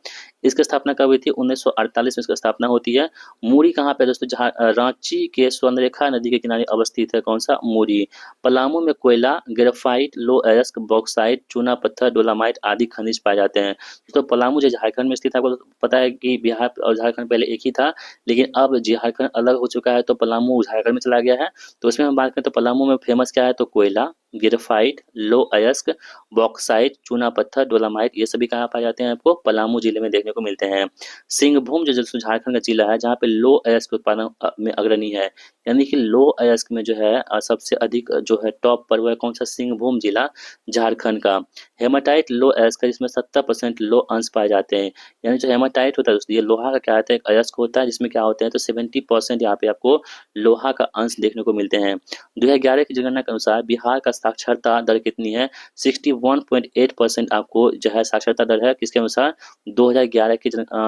इसकी स्थापना कब हुई थी, 1948 में इसकी स्थापना होती है। मूरी कहाँ पे दोस्तों, जहाँ रांची के स्वर्णरेखा नदी के किनारे अवस्थित है, कौन सा, मूरी। पलामू में कोयला, ग्रेफाइट, लो अयस्क, बॉक्साइट, चूना पत्थर, डोलामाइट आदि खनिज पाए जाते हैं। तो पलामू जो झारखंड में स्थित है, आपको पता है कि बिहार और झारखंड पहले एक ही था, लेकिन अब झारखंड अलग हो चुका है, तो पलामू झारखंड में चला गया है। तो उसमें हम बात करें तो पलामू में फेमस क्या है, तो कोयला, ग्रेफाइट, लो अयस्क, बॉक्साइट, चूना पत्थर, डोलामाइट, ये सभी कहाँ पाए जाते हैं, आपको पलामू जिले में देखने को मिलते हैं। सिंहभूम जो झारखंड का जिला है, जहाँ पे लो अयस्क उत्पादन में अग्रणी है, यानी कि लो अयस्क में जो है सबसे अधिक जो है टॉप पर, वो है कौन सा, सिंहभूम जिला झारखंड का। हेमाटाइट लो अयस्क है, जिसमें 70% लो अंश पाए जाते हैं। यानी जो हेमाटाइट होता है दोस्तों, ये लोहा का क्या होता है, एक अयस्क होता है, जिसमें क्या होते हैं, तो 70% यहाँ पे आपको लोहा का अंश देखने को मिलते हैं। 2011 की जनगणना के अनुसार बिहार का साक्षरता दर कितनी है, 61.8% आपको जो है साक्षरता दर है, किसके अनुसार, 2011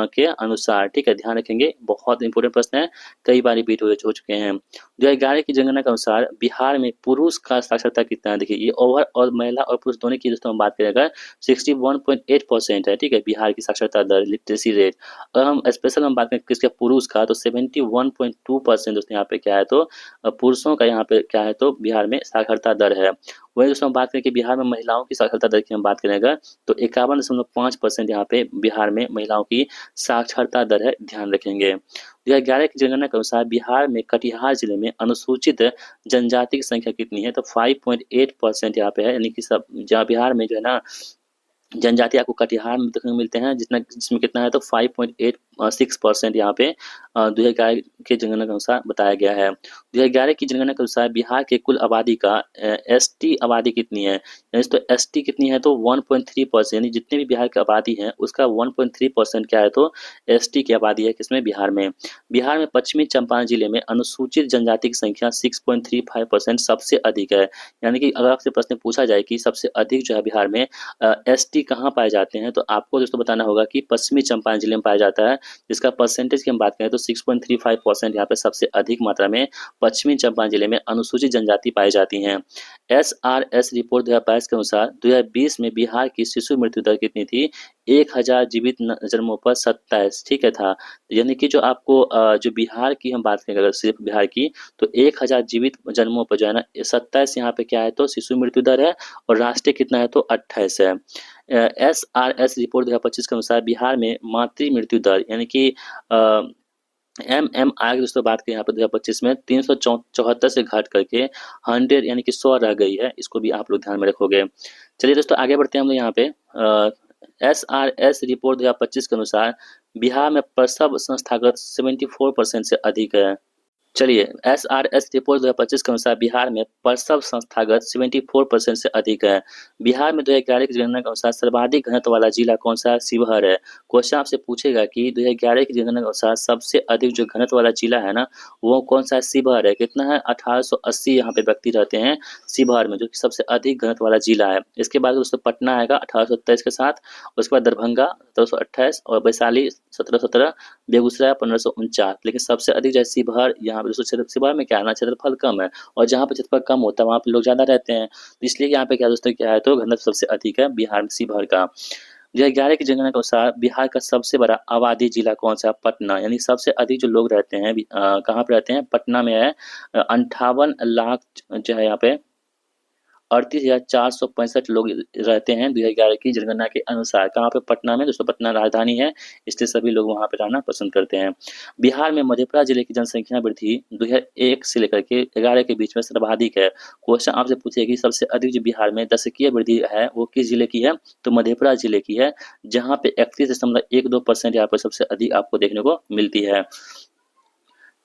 के अनुसार, ठीक है, ध्यान रखेंगे, बहुत इंपॉर्टेंट प्रश्न है, कई बार रिपीट हो चुके हैं। 2011 की जनगणना के अनुसार बिहार में पुरुष का साक्षरता कितना है, देखिए ये ओवर और महिला और पुरुष दोनों की दोस्तों हम बात करें अगर, 61.8% है, ठीक है, बिहार की साक्षरता दर, लिटरेसी रेट। अगर हम स्पेशल हम बात करें किसके, पुरुष का, तो 71.2% दोस्तों यहाँ पे क्या है, तो पुरुषों का यहाँ पे क्या है, तो बिहार में साक्षरता दर है। वही दोस्तों हम बात करें कि बिहार में महिलाओं की साक्षरता दर की हम बात करें अगर, तो 51.5% यहाँ पे बिहार में महिलाओं की साक्षरता दर है, ध्यान रखेंगे। 2011 की जनगणना के अनुसार बिहार में कटिहार जिले में अनुसूचित जनजाति की संख्या कितनी है, तो 5.8% यहाँ पे है, यानी कि सब जहाँ बिहार में जो है ना जनजाति आपको कटिहार में देखने को मिलते हैं, जिसमें कितना है, तो 5.86% यहाँ पे 2011 के जनगणना के अनुसार बताया गया है। 2011 की जनगणना के अनुसार बिहार के कुल आबादी का एसटी आबादी कितनी है, यानी तो एसटी कितनी है, तो 1.3%, यानी जितने भी बिहार की आबादी है उसका 1.3% क्या है, तो एसटी की आबादी है, किसमें, बिहार में। बिहार में पश्चिमी चंपारण जिले में अनुसूचित जनजाति की संख्या 6.35% सबसे अधिक है। यानी कि अगर आपसे प्रश्न पूछा जाए कि सबसे अधिक जो है बिहार में एसटी कहाँ पाए जाते हैं, तो आपको दोस्तों बताना होगा कि पश्चिमी चंपारण जिले में पाया जाता है, जिसका परसेंटेज की हम बात करें तो 6.35% यहाँ पे सबसे अधिक मात्रा में पश्चिमी चंपारण जिले में अनुसूचित जनजाति पाई जाती हैं। SRS रिपोर्ट 2022 के अनुसार 2020 में बिहार की शिशु मृत्यु दर कितनी थी, 1000 जीवित जन्मों पर 27, ठीक है था। यानी कि जो आपको जो बिहार की हम बात करें अगर सिर्फ बिहार की, तो 1000 जीवित जन्मों पर जो है ना 27 यहाँ पे क्या है तो शिशु मृत्यु दर है, और राष्ट्रीय कितना है तो 28 है। SRS रिपोर्ट 2025 के अनुसार बिहार में मातृ मृत्यु दर यानी कि अ, MMR की दोस्तों बात करें यहाँ पे 2025 में 374 से घट करके 100 यानी कि 100 रह गई है। इसको भी आप लोग ध्यान में रखोगे। चलिए दोस्तों आगे बढ़ते हैं हम लोग यहाँ पे। SRS रिपोर्ट 2025 के अनुसार बिहार में प्रसव संस्थागत 74% से अधिक है। चलिए SRS रिपोर्ट 2025 के अनुसार बिहार में प्रसव संस्थागत 74% से अधिक है। बिहार में 2011 की जनगणना के अनुसार सर्वाधिक घनत्व वाला जिला कौन सा है? शिवहर है। क्वेश्चन आपसे पूछेगा कि 2011 की जनगणना के अनुसार सबसे अधिक जो घनत्व वाला जिला है ना वो कौन सा है? शिवहर है। कितना है? 1880 यहाँ पे व्यक्ति रहते हैं शिवहर में, जो कि सबसे अधिक घनत्व वाला जिला है। इसके बाद दोस्तों पटना आएगा 1823 के साथ, उसके बाद दरभंगा 1728 और वैशाली 1717, बेगूसराय 1549। लेकिन सबसे अधिक जो है शिवहर, यहाँ पे दोस्तों शिवहर में क्या है ना क्षेत्रफल कम है, और जहाँ पे क्षेत्रफल कम होता है वहाँ पे लोग ज़्यादा रहते हैं, तो इसलिए यहाँ पे क्या दोस्तों क्या है तो घनत्व सबसे अधिक है बिहार में शिवहर का। 2011 की जनगणना के अनुसार बिहार का सबसे बड़ा आबादी जिला कौन सा है? पटना। यानी सबसे अधिक जो लोग रहते हैं कहाँ पे रहते हैं? पटना में है। 58 लाख जो है यहाँ पे 38,465 लोग रहते हैं 2011 की जनगणना के अनुसार। कहाँ पे? पटना में। दोस्तों पटना राजधानी है, इसलिए सभी लोग वहाँ पे रहना पसंद करते हैं। बिहार में मधेपुरा जिले की जनसंख्या वृद्धि 2001 से लेकर के 11 के बीच में सर्वाधिक है। क्वेश्चन आपसे पूछेगा कि सबसे अधिक जो बिहार में दशकीय वृद्धि है वो किस जिले की है? तो मधेपुरा जिले की है, जहाँ पे 31.12% यहाँ पर सबसे अधिक आपको देखने को मिलती है।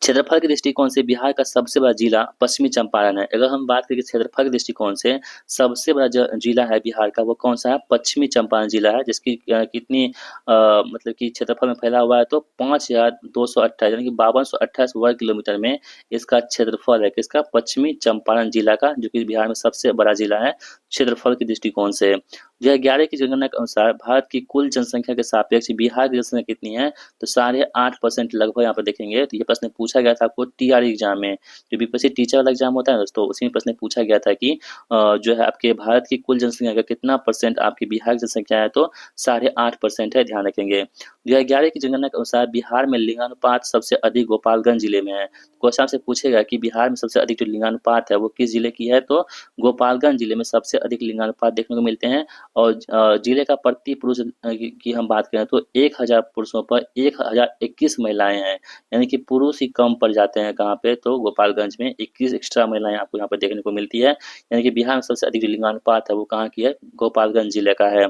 क्षेत्रफल के दृष्टिकोण से बिहार का सबसे बड़ा जिला पश्चिमी चंपारण है। अगर हम बात करें क्षेत्रफल के दृष्टिकोण से सबसे बड़ा जिला है बिहार का वो कौन सा है? पश्चिमी चंपारण जिला है, जिसकी कितनी मतलब कि क्षेत्रफल में फैला हुआ है तो 5228 यानी कि 5228 वर्ग किलोमीटर में इसका क्षेत्रफल है। किसका? पश्चिमी चंपारण जिला का, जो कि बिहार में सबसे बड़ा जिला है क्षेत्रफल के दृष्टिकोण से। 2011 की जनगणना के अनुसार भारत की कुल जनसंख्या के सापेक्ष बिहार की जनसंख्या कितनी है? तो 8.5% लगभग यहाँ पर देखेंगे तो ये प्रश्न पूछा गया था आपको टीआरई एग्जाम में, जो बीपीएससी टीचर वाला एग्जाम होता है दोस्तों, उसी में प्रश्न पूछा गया था कि जो है आपके भारत की कुल जनसंख्या का कितना परसेंट आपकी बिहार की जनसंख्या है तो 8.5% है, ध्यान रखेंगे। 2011 की जनगणना के अनुसार बिहार में लिंगानुपात सबसे अधिक गोपालगंज जिले में है। क्वेश्चन से पूछेगा कि बिहार में सबसे अधिक जो लिंगानुपात है वो किस जिले की है तो गोपालगंज जिले में सबसे अधिक लिंगानुपात देखने को मिलते हैं। और जिले का प्रति पुरुष की हम बात करें तो 1000 पुरुषों पर 1021 महिलाएं हैं, यानी कि पुरुष ही कम पड़ जाते हैं। कहाँ पे? तो गोपालगंज में 21 एक्स्ट्रा महिलाएं आपको यहाँ पर देखने को मिलती है, यानी कि बिहार में सबसे अधिक जो लिंगानुपात है वो कहाँ की है? गोपालगंज जिले का है।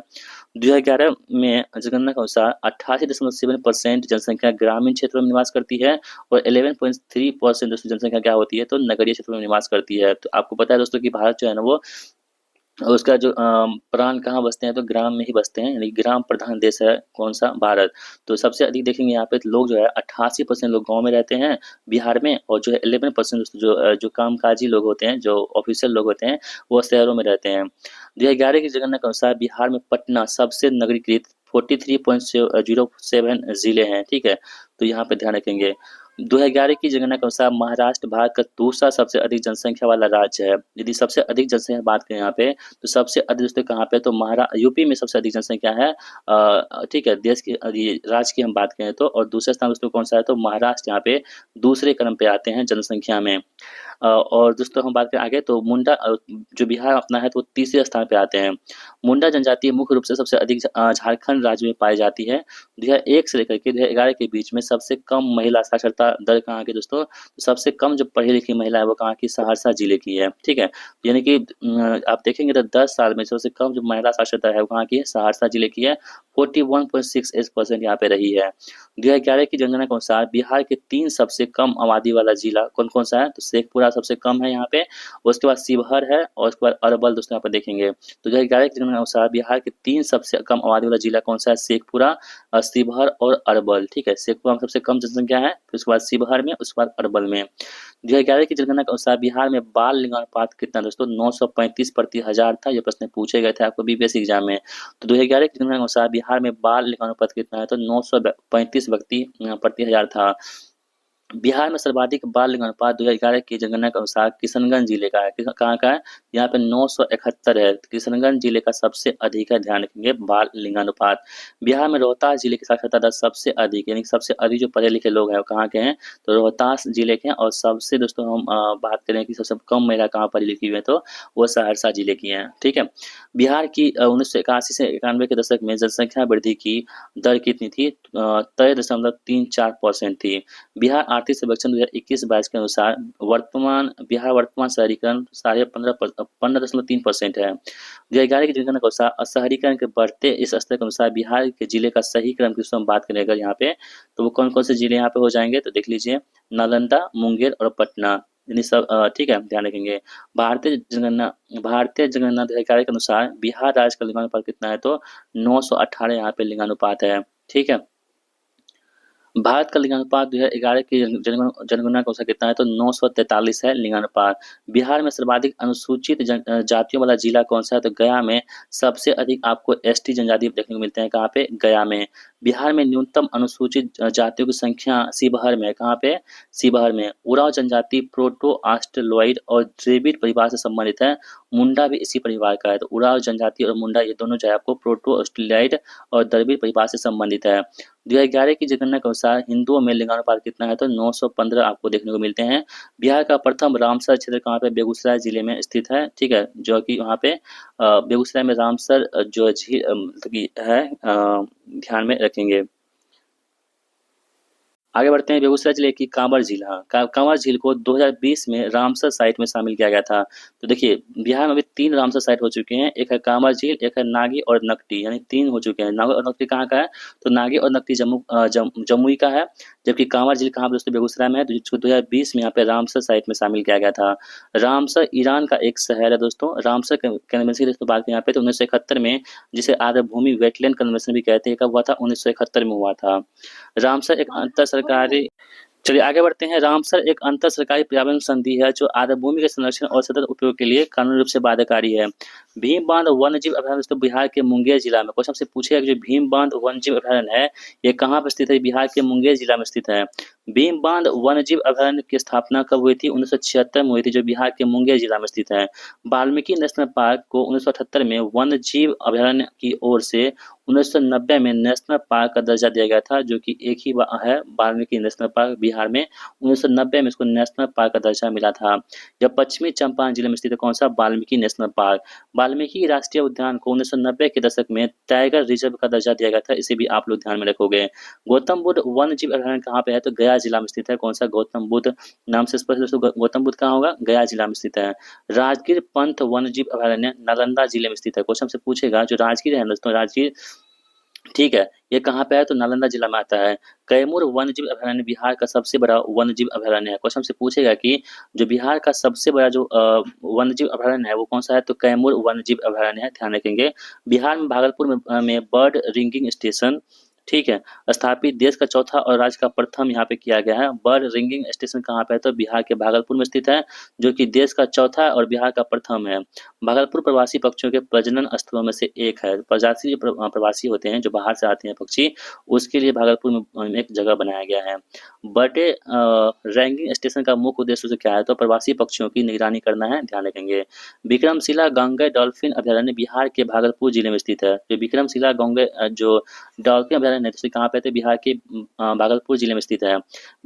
2011 में जनगणना के अनुसार 88.7% जनसंख्या ग्रामीण क्षेत्रों में निवास करती है, और 11.3% दोस्तों जनसंख्या क्या होती है तो नगरीय क्षेत्रों में निवास करती है। तो आपको पता है दोस्तों कि भारत जो है ना वो उसका जो प्राण कहाँ बसते हैं तो ग्राम में ही बसते हैं, यानी ग्राम प्रधान देश है कौन सा? भारत। तो सबसे अधिक देखेंगे यहाँ पे लोग जो है 88% लोग गांव में रहते हैं बिहार में, और जो है 11% जो कामकाजी लोग होते हैं, जो ऑफिशियल लोग होते हैं वो शहरों में रहते हैं। 2011 की जनगणना के अनुसार बिहार में पटना सबसे नगरीकृत 43.07 जिले हैं, ठीक है, तो यहाँ पे ध्यान रखेंगे। 2011 की जनगणना के अनुसार महाराष्ट्र भारत का दूसरा सबसे अधिक जनसंख्या वाला राज्य है। यदि सबसे अधिक जनसंख्या बात करें यहाँ पे तो सबसे अधिक दोस्तों कहाँ पे तो यूपी में सबसे अधिक जनसंख्या है, ठीक है, देश की राज्य की हम बात करें तो, और दूसरे स्थान दोस्तों कौन सा है तो महाराष्ट्र यहाँ पे दूसरे क्रम पे आते हैं जनसंख्या में। और दोस्तों हम बात करें आगे तो मुंडा जो बिहार अपना है तो वो तीसरे स्थान पे आते हैं। मुंडा जनजाति मुख्य रूप से सबसे अधिक झारखंड राज्य में पाई जाती है। 2001 से लेकर के 2011 के बीच में सबसे कम महिला साक्षरता दर कहाँ की दोस्तों? तो सबसे कम जो पढ़ी लिखी महिला है वो कहाँ की? सहरसा जिले की है, ठीक है। यानी कि आप देखेंगे तो 10 साल में सबसे कम जो महिला साक्षरता है वो कहाँ की है? सहरसा जिले की है। 41.68% यहाँ पे रही है। 2011 की जनगणना के अनुसार बिहार के 3 सबसे कम आबादी वाला जिला कौन कौन सा है? तो शेखपुरा सबसे कम है यहाँ पे, उसके बाद शिवहर है, और उसके बाद अरवल दोस्तों यहाँ पर देखेंगे। तो 2011 की जनगणना के अनुसार बिहार के 3 सबसे कम आबादी वाला जिला कौन सा है? शेखपुरा, शिवहर और अरवल, ठीक है। शेखपुरा में सबसे कम जनसंख्या है, फिर उसके बाद शिवहर में, उसके बाद अरवल में। 2011 की जनगणना के अनुसार बिहार में बाल लिंगानुपात कितना दोस्तों? 935 प्रति हजार था। ये प्रश्न पूछे गए थे आपको बीपीएससी एग्जाम में। तो 2011 की जनगणना के अनुसार बिहार में बाल लिंगानुपात कितना है तो 935 व्यक्ति प्रति हजार था। बिहार में सर्वाधिक बाल लिंगानुपात 2011 की जनगणना के अनुसार किशनगंज जिले का है। कहाँ का है? यहाँ पे 971 है। किशनगंज जिले का सबसे अधिक है, ध्यान रखेंगे बाल लिंगानुपात। बिहार में रोहतास जिले की साक्षरता दर सबसे अधिक, यानी कि सबसे अधिक जो पढ़े लिखे लोग हैं वो कहाँ के हैं? तो रोहतास जिले के हैं। और सबसे दोस्तों हम बात करें कि सबसे कम महिला कहाँ पढ़ी लिखी हुई है, तो वो सहरसा जिले की हैं। ठीक है। बिहार की 1981 से 91 के दशक में जनसंख्या वृद्धि की दर कितनी थी? 13.34% थी। बिहार आर्थिक सर्वेक्षण 2021-22 के अनुसार बिहार वर्तमान शहरीकरण 15.3% है। 2011 की जनगणना के अनुसार शहरीकरण के बढ़ते इस स्तर के अनुसार बिहार के जिले का सही क्रम की हम बात करें अगर यहाँ पे, तो वो कौन कौन से जिले यहाँ पे हो जाएंगे, तो देख लीजिए नालंदा, मुंगेर और पटना, यानी सब ठीक है, ध्यान रखेंगे। भारतीय जनगणना 2011 के अनुसार बिहार राज्य का लिंगानुपात कितना है, तो 918 यहाँ पे लिंगानुपात है। ठीक है। भारत का लिंगानुपात 2011 की जनगणना के अनुसार कितना है, तो 943 है लिंगानुपात। बिहार में सर्वाधिक अनुसूचित जातियों वाला जिला कौन सा है, तो गया में सबसे अधिक आपको एसटी जनजाति देखने को मिलते हैं। कहाँ पे? गया में। बिहार में न्यूनतम अनुसूचित जातियों की संख्या शिवहर में। कहाँ पे? शिवहर में। उरांव जनजाति प्रोटो ऑस्ट्रेलॉइड और द्रविड़ परिवार से संबंधित है। मुंडा भी इसी परिवार का है। तो उरांव जनजाति और मुंडा ये दोनों जो है आपको प्रोटो ऑस्ट्रेलॉइड और द्रविड़ परिवार से संबंधित है। 2011 की जनगणना के अनुसार हिंदुओं में लिंगानुपात कितना है, तो 915 आपको देखने को मिलते हैं। बिहार का प्रथम रामसर क्षेत्र कहाँ पे? बेगूसराय जिले में स्थित है। ठीक है, जो कि वहाँ पे बेगूसराय में रामसर जो झील मतलब कि है, ध्यान में रखेंगे। आगे बढ़ते हैं। बेगूसराय जिले की कांवर झील, हाँ कांवर झील को 2020 में रामसर साइट में शामिल किया गया था। तो देखिए बिहार में अभी 3 रामसर साइट हो चुके हैं, एक है कांवर झील, एक है नागी और नकटी, यानी 3 हो चुके हैं। नागी और नकटी कहाँ का है, तो नागी और नकटी जमुई का है, जबकि कांवर झील कहाँ पे दोस्तों? बेगूसराय में है, जिसको 2020 में यहाँ पे रामसर साइट में शामिल किया गया था। रामसर ईरान का एक शहर है दोस्तों। रामसर कन्वेंशन की दोस्तों बात करें यहाँ पे, तो 1971 में, जिसे आर्द्रभूमि वेटलैंड कन्वेंशन भी कहते हैं, कब हुआ था? 1971 में हुआ था। रामसर एक अंतर सरकारी चलिए आगे बढ़ते हैं। रामसर एक अंतर सरकारी पर्यावरण संधि है जो आर्द्रभूमि के संरक्षण और सतत उपयोग के लिए कानूनी रूप से बाध्यकारी है। भीम बांध वन्य जीव अभयारण्य दोस्तों बिहार के मुंगेर जिला में, क्वेश्चन से पूछेगा कि जो भीम बांध वन्य जीव अभयारण्य है ये कहाँ पर स्थित है? बिहार के मुंगेर जिला में स्थित है। भीम बांध वन्य जीव अभयारण्य की स्थापना कब हुई थी? 1976 में हुई थी, जो बिहार के मुंगेर जिला में स्थित है। वाल्मीकि नेशनल पार्क को 1978 में वन्य जीव अभयारण्य की ओर से 1990 में नेशनल पार्क का दर्जा दिया गया था, जो कि एक ही है वाल्मीकि नेशनल पार्क बिहार में। 1990 में इसको नेशनल पार्क का दर्जा मिला था। जब पश्चिमी चंपारण जिले में स्थित है कौन सा? Valmiki national park. वाल्मीकि राष्ट्रीय उद्यान को 1990 के दशक में टाइगर रिजर्व का दर्जा दिया गया था, इसे भी आप लोग ध्यान में रखोगे। गौतम बुद्ध वन्य जीव अभयारण्य कहाँ पे है? तो गया जिला में स्थित है। कौन सा? गौतम बुद्ध नाम से स्पष्ट दोस्तों गौतम बुद्ध कहाँ होगा? गया जिला में स्थित है। राजगीर पंथ वन्य जीव अभयारण्य नालंदा जिले में स्थित है। क्वेश्चन से पूछेगा जो राजगीर है दोस्तों, राजगीर ठीक है, ये कहाँ पे है? तो नालंदा जिला में आता है। कैमूर वन्यजीव अभयारण्य बिहार का सबसे बड़ा वन्यजीव अभयारण्य है। क्वेश्चन से पूछेगा कि जो बिहार का सबसे बड़ा जो वन्यजीव अभयारण्य है वो कौन सा है? तो कैमूर वन्यजीव अभयारण्य है, ध्यान रखेंगे। बिहार में भागलपुर में बर्ड रिंगिंग स्टेशन ठीक है स्थापित देश का चौथा और राज्य का प्रथम यहाँ पे किया गया है। बर्ड रिंगिंग स्टेशन कहाँ पे है? तो बिहार के भागलपुर में स्थित है, जो कि देश का चौथा और बिहार का प्रथम है। भागलपुर प्रवासी पक्षियों के प्रजनन स्थलों में से एक है। प्रजाति जो प्रवासी होते हैं जो बाहर से आते हैं पक्षी, उसके लिए भागलपुर में एक जगह बनाया गया है। बर्डे रैंकिंग स्टेशन का मुख्य उद्देश्य से क्या है? तो प्रवासी पक्षियों की निगरानी करना है, ध्यान रखेंगे। विक्रमशिला गंगे डॉल्फिन अभयारण्य बिहार के भागलपुर जिले में स्थित है। जो विक्रमशिला गंगे जो डॉल्फिन अभयारण्य है कहाँ पे? बिहार के भागलपुर जिले में स्थित है।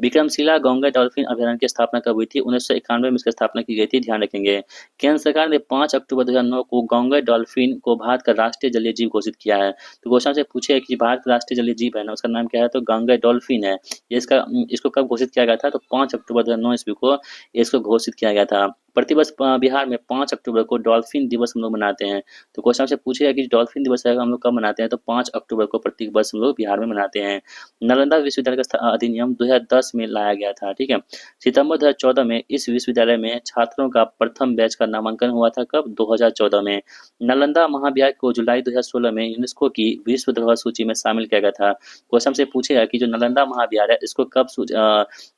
विक्रमशिला गंगे डॉल्फिन अभयारण्य की स्थापना कब हुई थी? 1991 में इसकी स्थापना की गई थी, ध्यान रखेंगे। केंद्र सरकार ने 5 अक्टूबर 2009 को गंगे डॉल्फिन को भारत का राष्ट्रीय जलीय जीव घोषित किया है। तो क्वेश्चन से पूछे कि भारत का राष्ट्रीय जलीय जीव है ना, उसका नाम क्या है? तो गंगे डॉल्फिन है। इसको कब घोषित किया गया था? तो 5 अक्टूबर 2009 ईस्वी को इसको घोषित किया गया था। प्रतिवर्ष बिहार में 5 अक्टूबर को डॉल्फिन दिवस हम लोग मनाते हैं। तो क्वेश्चन से पूछेगा कि डॉल्फिन दिवस है हम लोग कब मनाते हैं? तो 5 अक्टूबर को प्रति वर्ष हम लोग बिहार में मनाते हैं। नालंदा विश्वविद्यालय का अधिनियम 2010 में लाया गया था, ठीक है। सितंबर 2014 में इस विश्वविद्यालय में छात्रों का प्रथम बैच का नामांकन हुआ था, कब? 2014 में। नालंदा महाविद्यालय को जुलाई 2016 में यूनेस्को की विश्व धरोहर सूची में शामिल किया गया था। क्वेश्चन से पूछेगा कि जो नालंदा महाविद्यालय इसको कब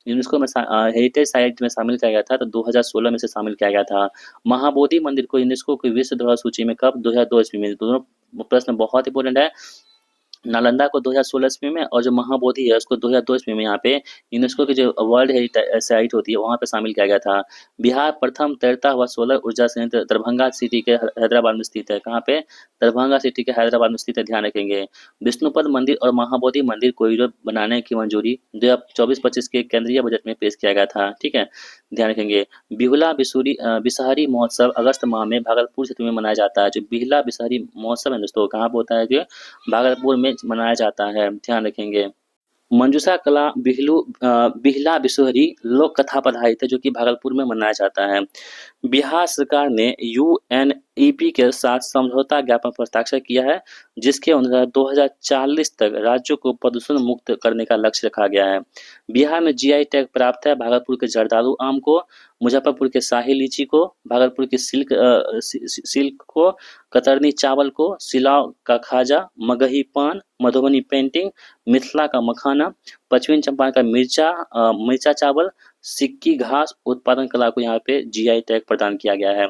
यूनेस्को में हेरिटेज साइट में शामिल किया गया था? तो 2016 में से शामिल किया गया था। महाबोधि मंदिर को यूनेस्को की विश्व धरोहर सूची में कब? 2002 ईस्वी में। दोनों प्रश्न बहुत इंपॉर्टेंट है। नालंदा को 2016 ईस्वी में और जो महाबोधि है उसको 2002 ईस्वी में यहाँ पे यूनेस्को की जो वर्ल्ड हेरिटेज साइट होती है वहाँ पे शामिल किया गया था। बिहार प्रथम तैरता हुआ सोलर ऊर्जा संयंत्र दरभंगा सिटी के हैदराबाद में स्थित है। कहाँ पे? दरभंगा सिटी के हैदराबाद में स्थित है, ध्यान रखेंगे। विष्णुपद मंदिर और महाबोधि मंदिर कॉरिडोर बनाने की मंजूरी 2024-25 के केंद्रीय बजट में पेश किया गया था। ठीक है, ध्यान रखेंगे। बिहुला बिसहरी महोत्सव अगस्त माह में भागलपुर क्षेत्र में मनाया जाता है। जो बिहुला बिसहरी महोत्सव है दोस्तों, कहाँ पे होता है? जो भागलपुर में मनाया जाता है, ध्यान रखेंगे। मंजूषा कला बिहला बिसहरी लोक कथा पधारित है, जो कि भागलपुर में मनाया जाता है। बिहार सरकार ने यूएनईपी के साथ समझौता ज्ञापन पर हस्ताक्षर किया है, जिसके अनुसार 2040 तक राज्यों को प्रदूषण मुक्त करने का लक्ष्य रखा गया है। बिहार में जीआई टैग प्राप्त है भागलपुर के जर्दालू आम को, मुजफ्फरपुर के शाही लीची को, भागलपुर की सिल्क को, कतरनी चावल को, सिलाव का खाजा, मगही पान, मधुबनी पेंटिंग, मिथिला का मखाना, पश्चिमी चंपारण का मिर्चा चावल, सिक्की घास उत्पादन कला को यहाँ पे जीआई टैग प्रदान किया गया है।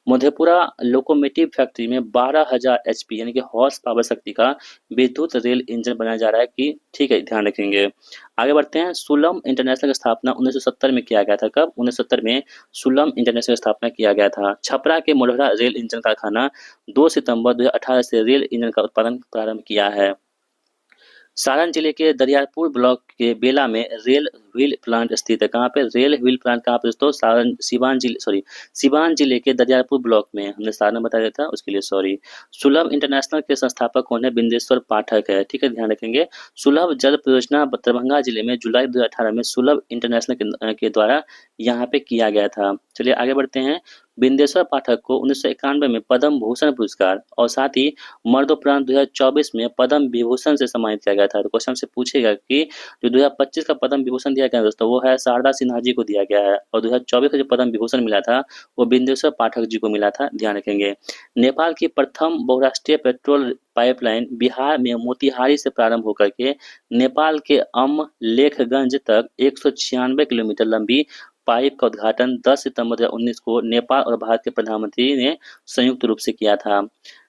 मधेपुरा लोकोमोटिव फैक्ट्री में 12,000 एचपी यानी कि हॉर्स पावर शक्ति का विद्युत रेल इंजन बनाया जा रहा है कि ठीक है, ध्यान रखेंगे। आगे बढ़ते हैं। सुलम इंटरनेशनल की स्थापना 1970 में किया गया था। कब? 1970 में सुलम इंटरनेशनल की स्थापना किया गया था। छपरा के मोढेरा रेल इंजन कारखाना 2 सितंबर 2018 से रेल इंजन का उत्पादन प्रारंभ किया है। सारण जिले के दरियापुर ब्लॉक के बेला में रेल व्हील प्लांट स्थित है। कहाँ पे? रेल व्हील प्लांट कहाँ पे दोस्तों? सिवान जिले के दरियापुर ब्लॉक में। हमने सारण बताया था, उसके लिए सॉरी। सुलभ इंटरनेशनल के संस्थापक कौन है? बिंदेश्वर पाठक है। ठीक है, ध्यान रखेंगे। सुलभ जल परियोजना दरभंगा जिले में जुलाई 2018 में सुलभ इंटरनेशनल के द्वारा यहाँ पे किया गया था। चलिए आगे बढ़ते हैं। बिंदेश्वर पाठक को 1991 में पद्म भूषण पुरस्कार और साथ ही मरणोपरांत 2024 में पद्म विभूषण से सम्मानित किया गया था। तो क्वेश्चन से पूछेगा कि जो 2025 का पद्म विभूषण दिया गया दोस्तों, वो है शारदा सिन्हा जी को दिया गया है, और 2024 का जो पद्म विभूषण मिला था वो बिंदेश्वर पाठक जी को मिला था, ध्यान रखेंगे। नेपाल की प्रथम बहुराष्ट्रीय पेट्रोल पाइपलाइन बिहार में मोतिहारी से प्रारंभ होकर के नेपाल के अमलेखगंज तक 196 किलोमीटर लंबी पाइप का उद्घाटन 10 सितंबर 2019 को नेपाल और भारत के प्रधानमंत्री ने संयुक्त रूप से किया था।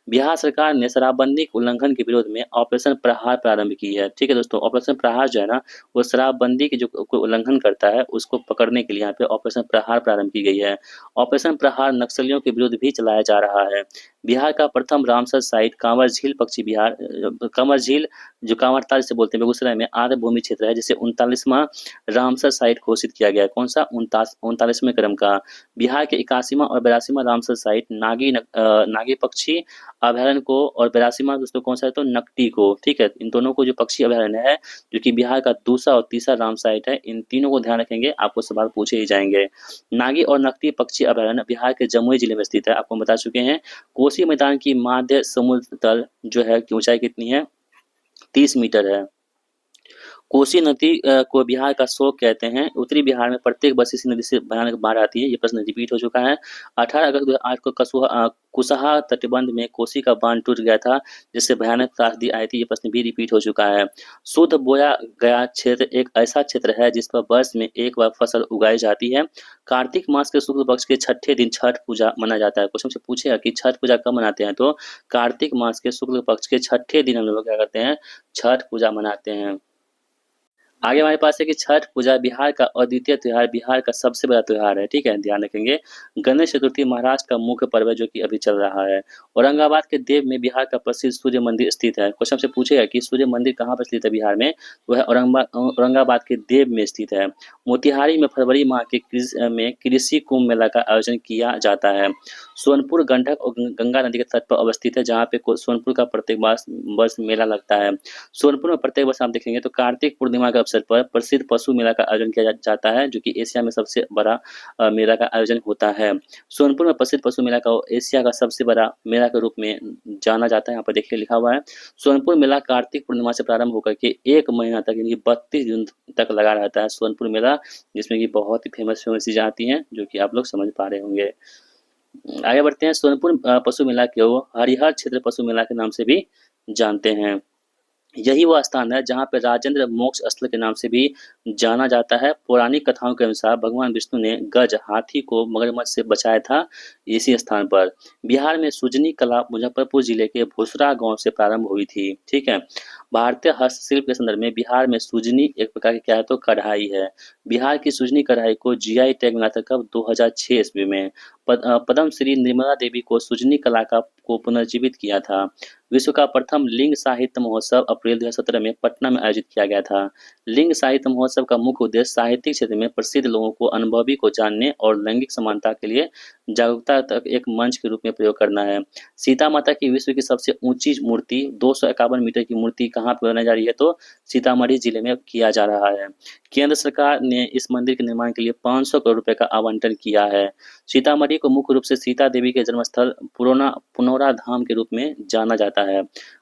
बिहार सरकार ने शराबबंदी के उल्लंघन के विरोध में ऑपरेशन प्रहार प्रारंभ की है। ठीक है दोस्तों, ऑपरेशन प्रहार जो है ना, वो शराबबंदी के जो कोई उल्लंघन करता है उसको पकड़ने के लिए यहाँ पे ऑपरेशन प्रहार प्रारंभ की गई है। ऑपरेशन प्रहार नक्सलियों के विरुद्ध भी चलाया जा रहा है। बिहार का प्रथम रामसर साइट कांवर झील पक्षी विहार, कांवर झील जो कांवरताल से बोलते हैं, बेगूसराय में आर्द्र भूमि क्षेत्र है, जिसे 39वां रामसर साइट घोषित किया गया है। कौन सा? 39वें क्रम का। बिहार के 81वां और 82वां रामसर साइट नागी पक्षी अभयारण्य को और 82वां दोस्तों कौन सा है? तो नकटी को। ठीक है, इन दोनों को जो पक्षी अभयारण्य है जो कि बिहार का दूसरा और तीसरा राम साइट है, इन तीनों को ध्यान रखेंगे, आपको सवाल पूछे ही जाएंगे। नागी और नकटी पक्षी अभयारण्य बिहार के जमुई जिले में स्थित है, आपको बता चुके हैं। कोसी मैदान की माध्य समुद्र तल जो है की ऊंचाई कितनी है? 30 मीटर है। कोसी नदी को बिहार का शोक कहते हैं। उत्तरी बिहार में प्रत्येक वर्ष इसी नदी से भयानक बाढ़ आती है। ये प्रश्न रिपीट हो चुका है। 18 अगस्त 2008 को कुशहा तटबंध में कोसी का बांध टूट गया था, जिससे भयानक त्रासदी आई थी। ये प्रश्न भी रिपीट हो चुका है। शुद्ध बोया गया क्षेत्र एक ऐसा क्षेत्र है जिस पर वर्ष में एक बार फसल उगाई जाती है। कार्तिक मास के शुक्ल पक्ष के छठे दिन छठ पूजा मनाया जाता है। क्वेश्चन से पूछेगा कि छठ पूजा कब मनाते हैं, तो कार्तिक मास के शुक्ल पक्ष के छठे दिन हम लोग क्या करते हैं? छठ पूजा मनाते हैं। आगे हमारे पास है कि छठ पूजा बिहार का अद्वितीय त्योहार, बिहार का सबसे बड़ा त्योहार है। ठीक है, ध्यान रखेंगे। गणेश चतुर्थी महाराष्ट्र का मुख्य पर्व है जो कि अभी चल रहा है। औरंगाबाद के देव में बिहार का प्रसिद्ध सूर्य मंदिर स्थित है। क्वेश्चन से पूछेगा कि सूर्य मंदिर कहाँ पर स्थित है बिहार में, तो है औरंगाबाद के देव में स्थित है। मोतिहारी में फरवरी माह के कृषि कुंभ मेला का आयोजन किया जाता है। सोनपुर गंडक और गंगा नदी के तट पर अवस्थित है, जहाँ पे सोनपुर का प्रत्येक वर्ष मेला लगता है। सोनपुर में प्रत्येक वर्ष आप देखेंगे तो कार्तिक पूर्णिमा के अवसर पर प्रसिद्ध पशु मेला का आयोजन किया जाता है, जो कि एशिया में सबसे बड़ा मेला का आयोजन होता है। सोनपुर में प्रसिद्ध पशु मेला का एशिया का सबसे बड़ा मेला के रूप में जाना जाता है। यहाँ पर देखिए लिखा हुआ है, सोनपुर मेला कार्तिक पूर्णिमा से प्रारंभ होकर के 1 महीना तक यानी 32 दिन तक लगा रहता है सोनपुर मेला, जिसमें कि बहुत ही फेमस चीजें आती हैं जो कि आप लोग समझ पा रहे होंगे। आगे बढ़ते हैं। सोनपुर पशु मेला को हरिहर क्षेत्र पशु मेला के नाम से भी जानते हैं। यही वह स्थान है जहाँ पे राजेंद्र मोक्ष स्थल के नाम से भी जाना जाता है। पौराणिक कथाओं के अनुसार भगवान विष्णु ने गज हाथी को मगरमच्छ से बचाया था इसी स्थान पर। बिहार में सुजनी कला मुजफ्फरपुर जिले के भुसरा गांव से प्रारंभ हुई थी। ठीक है। भारतीय हस्तशिल्प के संदर्भ में बिहार में सुजनी एक प्रकार की क्या है तो कढ़ाई है। बिहार की सुजनी कढ़ाई को जीआई टैग मिला था कब 2006 ईस्वी में। पद्म श्री निर्मला देवी को सुजनी कला का को पुनर्जीवित किया था। विश्व का प्रथम लिंग साहित्य महोत्सव अप्रैल 2017 में पटना में आयोजित किया गया था। लिंग साहित्य महोत्सव का मुख्य उद्देश्य साहित्यिक क्षेत्र में प्रसिद्ध लोगों को अनुभवी को जानने और लैंगिक समानता के लिए जागरूकता तक एक मंच के रूप में प्रयोग करना है। सीता माता की विश्व की सबसे ऊंची मूर्ति 251 मीटर की मूर्ति कहाँ पर बनाई जा रही है तो सीतामढ़ी जिले में किया जा रहा है। केंद्र सरकार ने इस मंदिर के निर्माण के लिए 500 करोड़ रुपए का आवंटन किया है। सीतामढ़ी को मुख्य रूप से सीता देवी के जन्मस्थल पुनौरा धाम के रूप में जाना जाता है।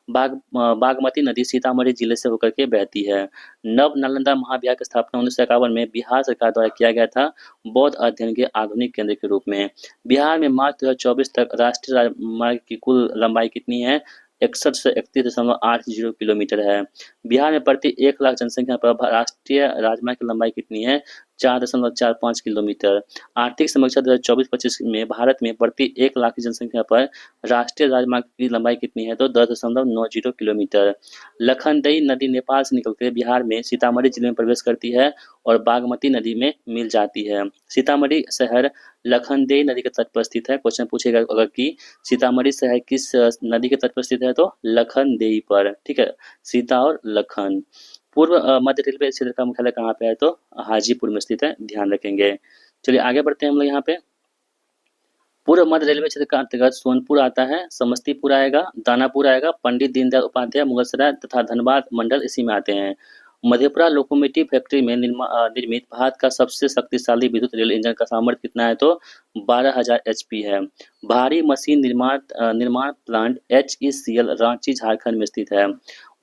बागमती नदी सीतामढ़ी जिले से होकर के बहती है। नव नालंदा महाविहार की स्थापना 1951 में बिहार सरकार द्वारा किया गया था, बौद्ध अध्ययन के आधुनिक केंद्र के रूप में। बिहार में मार्च 2024 तक राष्ट्रीय राजमार्ग की कुल लंबाई कितनी है? 61 से 31.80 किलोमीटर है। बिहार में प्रति 1 लाख जनसंख्या पर राष्ट्रीय राजमार्ग की लंबाई कितनी है? 4.45 किलोमीटर। आर्थिक समीक्षा 2024-25 में भारत में प्रति 1 लाख की जनसंख्या पर राष्ट्रीय राजमार्ग की लंबाई कितनी है तो 10.90 किलोमीटर। लखनदेई नदी नेपाल से निकलकर बिहार में सीतामढ़ी जिले में प्रवेश करती है और बागमती नदी में मिल जाती है। सीतामढ़ी शहर लखनदेई नदी के तट पर स्थित है। क्वेश्चन पूछेगा अगर कि सीतामढ़ी शहर किस नदी के तट पर स्थित है तो लखनदेई पर। ठीक है, सीता और लखन। पूर्व मध्य रेलवे क्षेत्र का मुख्यालय कहाँ पे है तो हाजीपुर में स्थित है, ध्यान रखेंगे। चलिए आगे बढ़ते हैं हम लोग यहाँ पे। पूर्व मध्य रेलवे क्षेत्र का अंतर्गत सोनपुर आता है, समस्तीपुर आएगा, दानापुर आएगा, पंडित दीनदयाल उपाध्याय, मुगलसराय तथा धनबाद मंडल इसी में आते हैं। मधेपुरा लोकोमोटिव फैक्ट्री में निर्मित भारत का सबसे शक्तिशाली विद्युत रेल इंजन का सामर्थ्य कितना है तो 12,000 एचपी है। भारी मशीन निर्माण प्लांट HECL रांची झारखंड में स्थित है।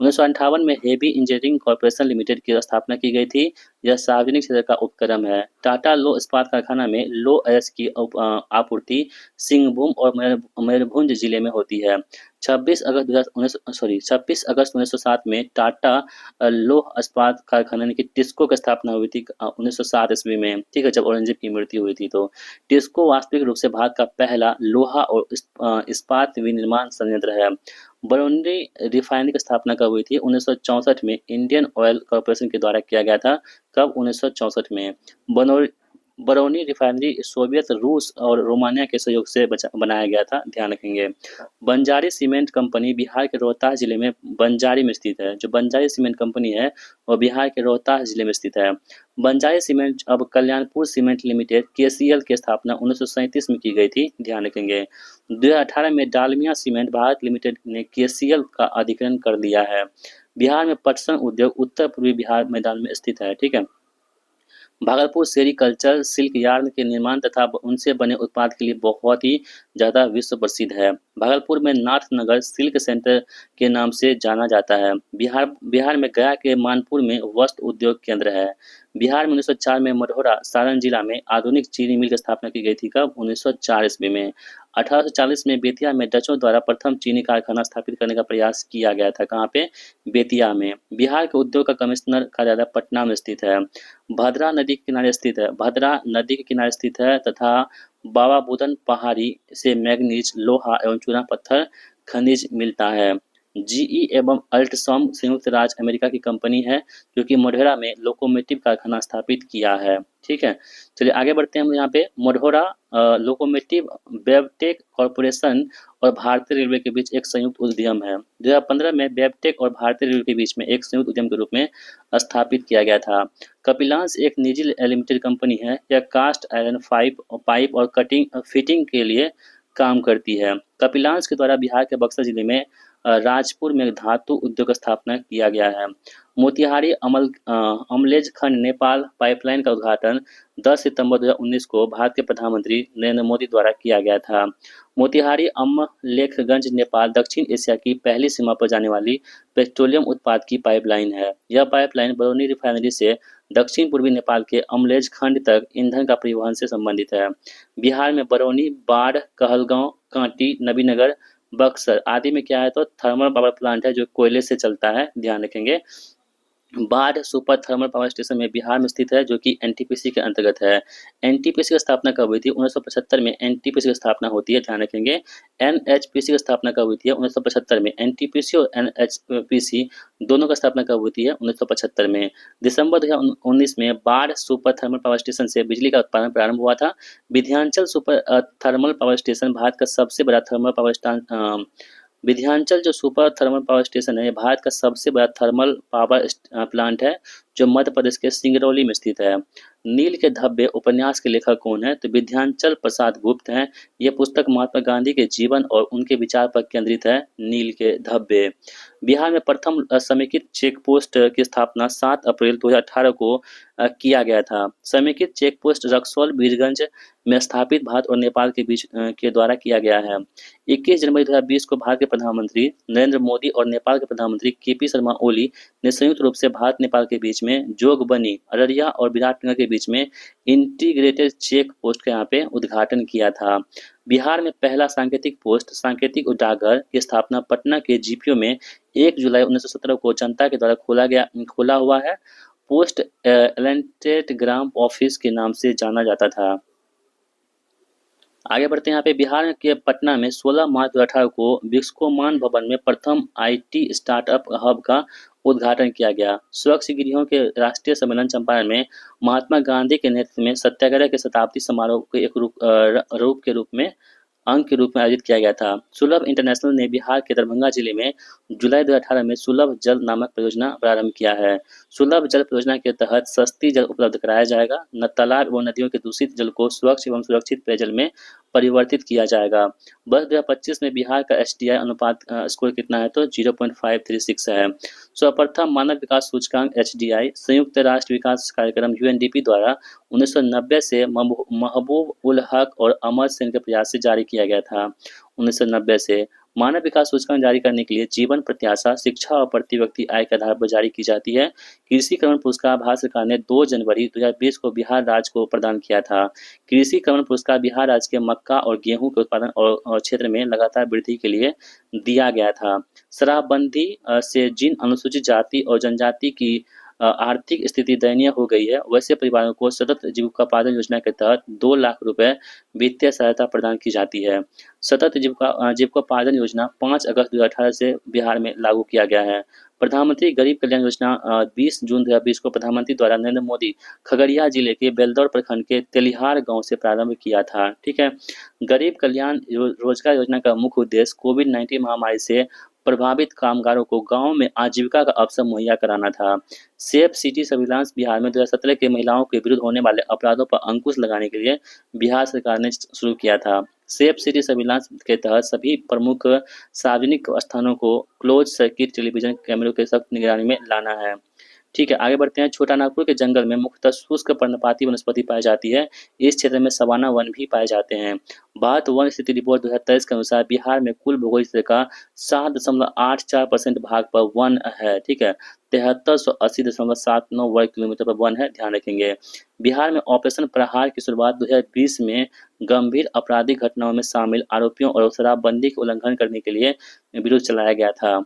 1958 में हेवी इंजीनियरिंग कॉरपोरेशन लिमिटेड की स्थापना की गई थी। यह सार्वजनिक क्षेत्र का उपक्रम है। टाटा लो इस्पात कारखाना में लो अयस्क की आपूर्ति सिंहभूम और मयूरभंज जिले में होती है। 26 अगस्त 1907 में टाटा लौह इस्पात कारखाना यानी कि टिस्को की स्थापना हुई थी 1907 ईस्वी में। ठीक है, जब औरंगजेब की मृत्यु हुई थी तो टिस्को वास्तविक रूप से भारत का पहला लोहा और इस्पात विनिर्माण संयंत्र है। बरौनी रिफाइनरी की स्थापना कब हुई थी? 1964 में इंडियन ऑयल कॉर्पोरेशन के द्वारा किया गया था। कब? 1964 में। बरौनी रिफाइनरी सोवियत रूस और रोमानिया के सहयोग से बनाया गया था, ध्यान रखेंगे। बंजारी सीमेंट कंपनी बिहार के रोहतास जिले में बंजारी में स्थित है। जो बंजारी सीमेंट कंपनी है वह बिहार के रोहतास जिले में स्थित है। बंजारी सीमेंट अब कल्याणपुर सीमेंट लिमिटेड KCL की स्थापना 1937 में की गई थी, ध्यान रखेंगे। 2018 में डालमिया सीमेंट भारत लिमिटेड ने KCL का अधिग्रहण कर लिया है। बिहार में पटसन उद्योग उत्तर पूर्वी बिहार मैदान में स्थित है। ठीक है। भागलपुर सेरीकल्चर सिल्क यार्न के निर्माण तथा उनसे बने उत्पाद के लिए बहुत ही ज़्यादा विश्व प्रसिद्ध है। भागलपुर में नाथनगर सिल्क सेंटर के नाम से जाना जाता है। बिहार में गया के मानपुर में वस्त्र उद्योग केंद्र है। बिहार में 1904 में मढ़ौरा सारण जिला में आधुनिक चीनी मिल की स्थापना की गई थी। कब? 1904 ईस्वी में। 1840 में बेतिया में डचों द्वारा प्रथम चीनी कारखाना स्थापित करने का प्रयास किया गया था। कहाँ पे? बेतिया में। बिहार के उद्योग का कमिश्नर कार्यालय पटना में स्थित है। भद्रा नदी के किनारे स्थित है। भद्रा नदी के किनारे स्थित है तथा बाबा बुदन पहाड़ी से मैग्नीज, लोहा एवं चूना पत्थर खनिज मिलता है। GE एवं अल्ट्रसॉम संयुक्त राज्य अमेरिका की कंपनी है जो कि मोढेरा में लोकोमोटिव कारखाना स्थापित किया है। ठीक है, चलिए आगे बढ़ते हैं हम यहाँ पे। मोढेरा लोकोमोटिव बेवटेक कॉरपोरेशन और भारतीय रेलवे के बीच एक संयुक्त उद्यम है। 2015 में बेवटेक और भारतीय रेलवे के बीच में एक संयुक्त उद्यम के रूप में स्थापित किया गया था। कपिलांस एक निजी लिमिटेड कंपनी है। यह कास्ट आयरन पाइप और कटिंग फिटिंग के लिए काम करती है। कपिलांस के द्वारा बिहार के बक्सर जिले में राजपुर में धातु उद्योग स्थापना किया गया है। मोतिहारी अमलेज खंड नेपाल पाइपलाइन का उद्घाटन 10 सितंबर 2019 को भारत के प्रधानमंत्री नरेंद्र मोदी द्वारा किया गया था। मोतिहारी अमलेखगंज नेपाल दक्षिण एशिया की पहली सीमा पर जाने वाली पेट्रोलियम उत्पाद की पाइपलाइन है। यह पाइपलाइन बरौनी रिफाइनरी से दक्षिण पूर्वी नेपाल के अमलेज खंड तक ईंधन का परिवहन से संबंधित है। बिहार में बरौनी, बाढ़, कहलगांव, कांटी, नबीनगर, बक्सर आदि में क्या है तो थर्मल पावर प्लांट है जो कोयले से चलता है, ध्यान रखेंगे। बाढ़ सुपर थर्मल पावर स्टेशन में बिहार में स्थित है जो कि एनटीपीसी के अंतर्गत है। एनटीपीसी की स्थापना कब हुई थी? 1975 में एनटीपीसी की स्थापना होती है, ध्यान रखेंगे। एनएचपीसी की स्थापना कब हुई थी? 1975 में। एनटीपीसी और एनएचपीसी दोनों की स्थापना कब हुई है? 1975 में। दिसंबर 2019 में बाढ़ सुपर थर्मल पावर स्टेशन से बिजली का उत्पादन प्रारंभ हुआ था। Vindhyachal super thermal power station Bharat का सबसे बड़ा थर्मल पावर स्टेशन। विंध्याचल जो सुपर थर्मल पावर स्टेशन है, ये भारत का सबसे बड़ा थर्मल पावर प्लांट है जो मध्य प्रदेश के सिंगरौली में स्थित है। नील के धब्बे उपन्यास के लेखक कौन है? तो विंध्याचल प्रसाद गुप्त हैं। यह पुस्तक महात्मा गांधी के जीवन और उनके विचार पर केंद्रित है। नील के धब्बे। बिहार में प्रथम समेकित चेक पोस्ट की स्थापना 7 अप्रैल 2018 को किया गया था। समेकित चेक पोस्ट रक्सौल बीरगंज में स्थापित भारत और नेपाल के बीच के द्वारा किया गया है। 21 जनवरी 2020 को भारत के प्रधानमंत्री नरेंद्र मोदी और नेपाल के प्रधानमंत्री केपी शर्मा ओली ने संयुक्त रूप से भारत नेपाल के बीच में जोगबनी, अररिया और विराटनगर के बीच में इंटीग्रेटेड चेक पोस्ट का यहाँ पे उद्घाटन किया था। बिहार में पहला सांकेतिक पोस्ट सांकेतिक डाकघर की स्थापना पटना के जीपीओ में 1 जुलाई 1917 को जनता के द्वारा खोला हुआ है। पोस्ट एलेंटेड ग्राम ऑफिस के नाम से जाना जाता था। आगे बढ़ते हैं। यहाँ पे बिहार के पटना में 16 मार्च 2018 को विस्कोमान भवन में प्रथम आईटी स्टार्टअप हब का उद्घाटन किया गया। स्वच्छ गृहों के राष्ट्रीय सम्मेलन चंपारण में महात्मा गांधी के नेतृत्व में सत्याग्रह के शताब्दी समारोह के एक रूप के रूप में अंक के रूप में आयोजित किया गया था। सुलभ इंटरनेशनल ने बिहार के दरभंगा जिले में जुलाई 2018 में सुलभ जल नामक परियोजना प्रारंभ किया है। सुलभ जल परियोजना के तहत सस्ती जल उपलब्ध कराया जाएगा। न तालाब व नदियों के दूषित जल को स्वच्छ एवं सुरक्षित पेयजल में परिवर्तित किया जाएगा। वर्ष 2025 में बिहार का एसडीआई अनुपात स्कोर कितना है तो 0.536 है। सर्वप्रथम मानव विकास सूचकांक एचडीआई संयुक्त राष्ट्र विकास कार्यक्रम यूएनडीपी द्वारा 1990 से महबूब उल हक और अमर सेन के प्रयास से जारी किया गया था। 1990 से मानव विकास सूचकांक जारी करने के लिए जीवन प्रत्याशा, शिक्षा और प्रति व्यक्ति आय के आधार पर जारी की जाती है। कृषि कर्मण पुरस्कार भारत सरकार ने 2 जनवरी 2020 को बिहार राज्य को प्रदान किया था। कृषि कर्मण पुरस्कार बिहार राज्य के मक्का और गेहूं के उत्पादन और क्षेत्र में लगातार वृद्धि के लिए दिया गया था। शराबबंदी से जिन अनुसूचित जाति और जनजाति की आर्थिक स्थिति दयनीय हो गई है, वैसे परिवारों को सतत जीविकोपार्जन योजना के तहत 2 लाख रुपए वित्तीय सहायता प्रदान की जाती है। सतत जीविकोपार्जन योजना 5 अगस्त 2018 से बिहार में लागू किया गया है। प्रधानमंत्री गरीब कल्याण योजना 20 जून 2020 को प्रधानमंत्री द्वारा नरेंद्र मोदी खगड़िया जिले के बेलदौर प्रखंड के तेलिहार गांव से प्रारंभ किया था। ठीक है। गरीब कल्याण रोजगार योजना का मुख्य उद्देश्य कोविड-19 महामारी से प्रभावित कामगारों को गांव में आजीविका का अवसर मुहैया कराना था। सेफ सिटी सर्विलांस बिहार में 2017 के महिलाओं के विरुद्ध होने वाले अपराधों पर अंकुश लगाने के लिए बिहार सरकार ने शुरू किया था। सेफ सिटी सर्विलांस के तहत सभी प्रमुख सार्वजनिक स्थानों को क्लोज सर्किट टेलीविजन कैमरों के सख्त निगरानी में लाना है। ठीक है, आगे बढ़ते हैं। छोटा नागपुर के जंगल में मुख्यतः शुष्क पर्णपाती वनस्पति पाई जाती है। इस क्षेत्र में सवाना वन भी पाए जाते हैं। भारत वन स्थिति रिपोर्ट 2023 के अनुसार बिहार में कुल भौगोलिक क्षेत्र का 7.84% भाग पर वन है। ठीक है, 7380.79 वर्ग किलोमीटर पर वन है, ध्यान रखेंगे। बिहार में ऑपरेशन प्रहार की शुरुआत 2020 में गंभीर आपराधिक घटनाओं में शामिल आरोपियों और शराबबंदी के उल्लंघन करने के लिए विरोध चलाया गया था।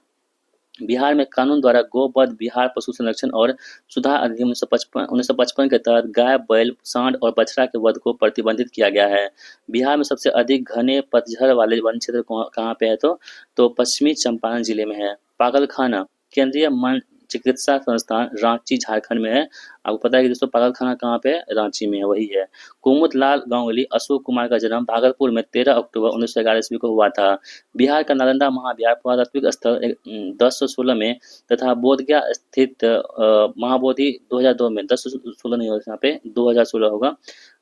बिहार में कानून द्वारा गोवध बिहार पशु संरक्षण और सुधार अधिनियम 1955 के तहत गाय, बैल, सांड और बछड़ा के वध को प्रतिबंधित किया गया है। बिहार में सबसे अधिक घने पतझड़ वाले वन क्षेत्र कहाँ पे है तो पश्चिमी चंपारण जिले में है। पागलखाना केंद्रीय मन चिकित्सा संस्थान रांची झारखंड में है। आपको पता है कि दोस्तों पागलखाना कहाँ पे है? रांची में है, वही है। कुमुदलाल गांगुली अशोक कुमार का जन्म भागलपुर में 13 अक्टूबर 1911 ईस्वी को हुआ था। बिहार का नालंदा महाविहार पुरातात्विक स्थल 1016 में तथा बोधगया स्थित महाबोधि 2002 में 1016 नहीं होगा, यहाँ पे 2016 होगा,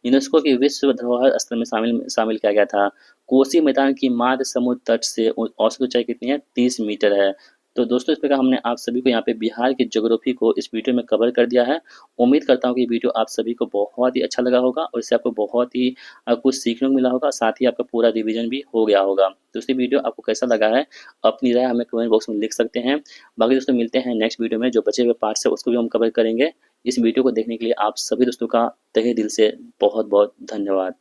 यूनेस्को की विश्व धरोहर स्थल में शामिल किया गया था। कोसी मैदान की माध्य समुद्र तट से औसत ऊंचाई कितनी है? 30 मीटर है। तो दोस्तों इस प्रकार हमने आप सभी को यहाँ पे बिहार की ज्योग्राफी को इस वीडियो में कवर कर दिया है। उम्मीद करता हूँ कि वीडियो आप सभी को बहुत ही अच्छा लगा होगा और इससे आपको बहुत ही कुछ सीखने को मिला होगा, साथ ही आपका पूरा रिवीजन भी हो गया होगा। दोस्तों वीडियो आपको कैसा लगा है अपनी राय हमें कमेंट बॉक्स में लिख सकते हैं। बाकी दोस्तों मिलते हैं नेक्स्ट वीडियो में, जो बचे हुए पार्ट्स है उसको भी हम कवर करेंगे। इस वीडियो को देखने के लिए आप सभी दोस्तों का तहे दिल से बहुत बहुत धन्यवाद।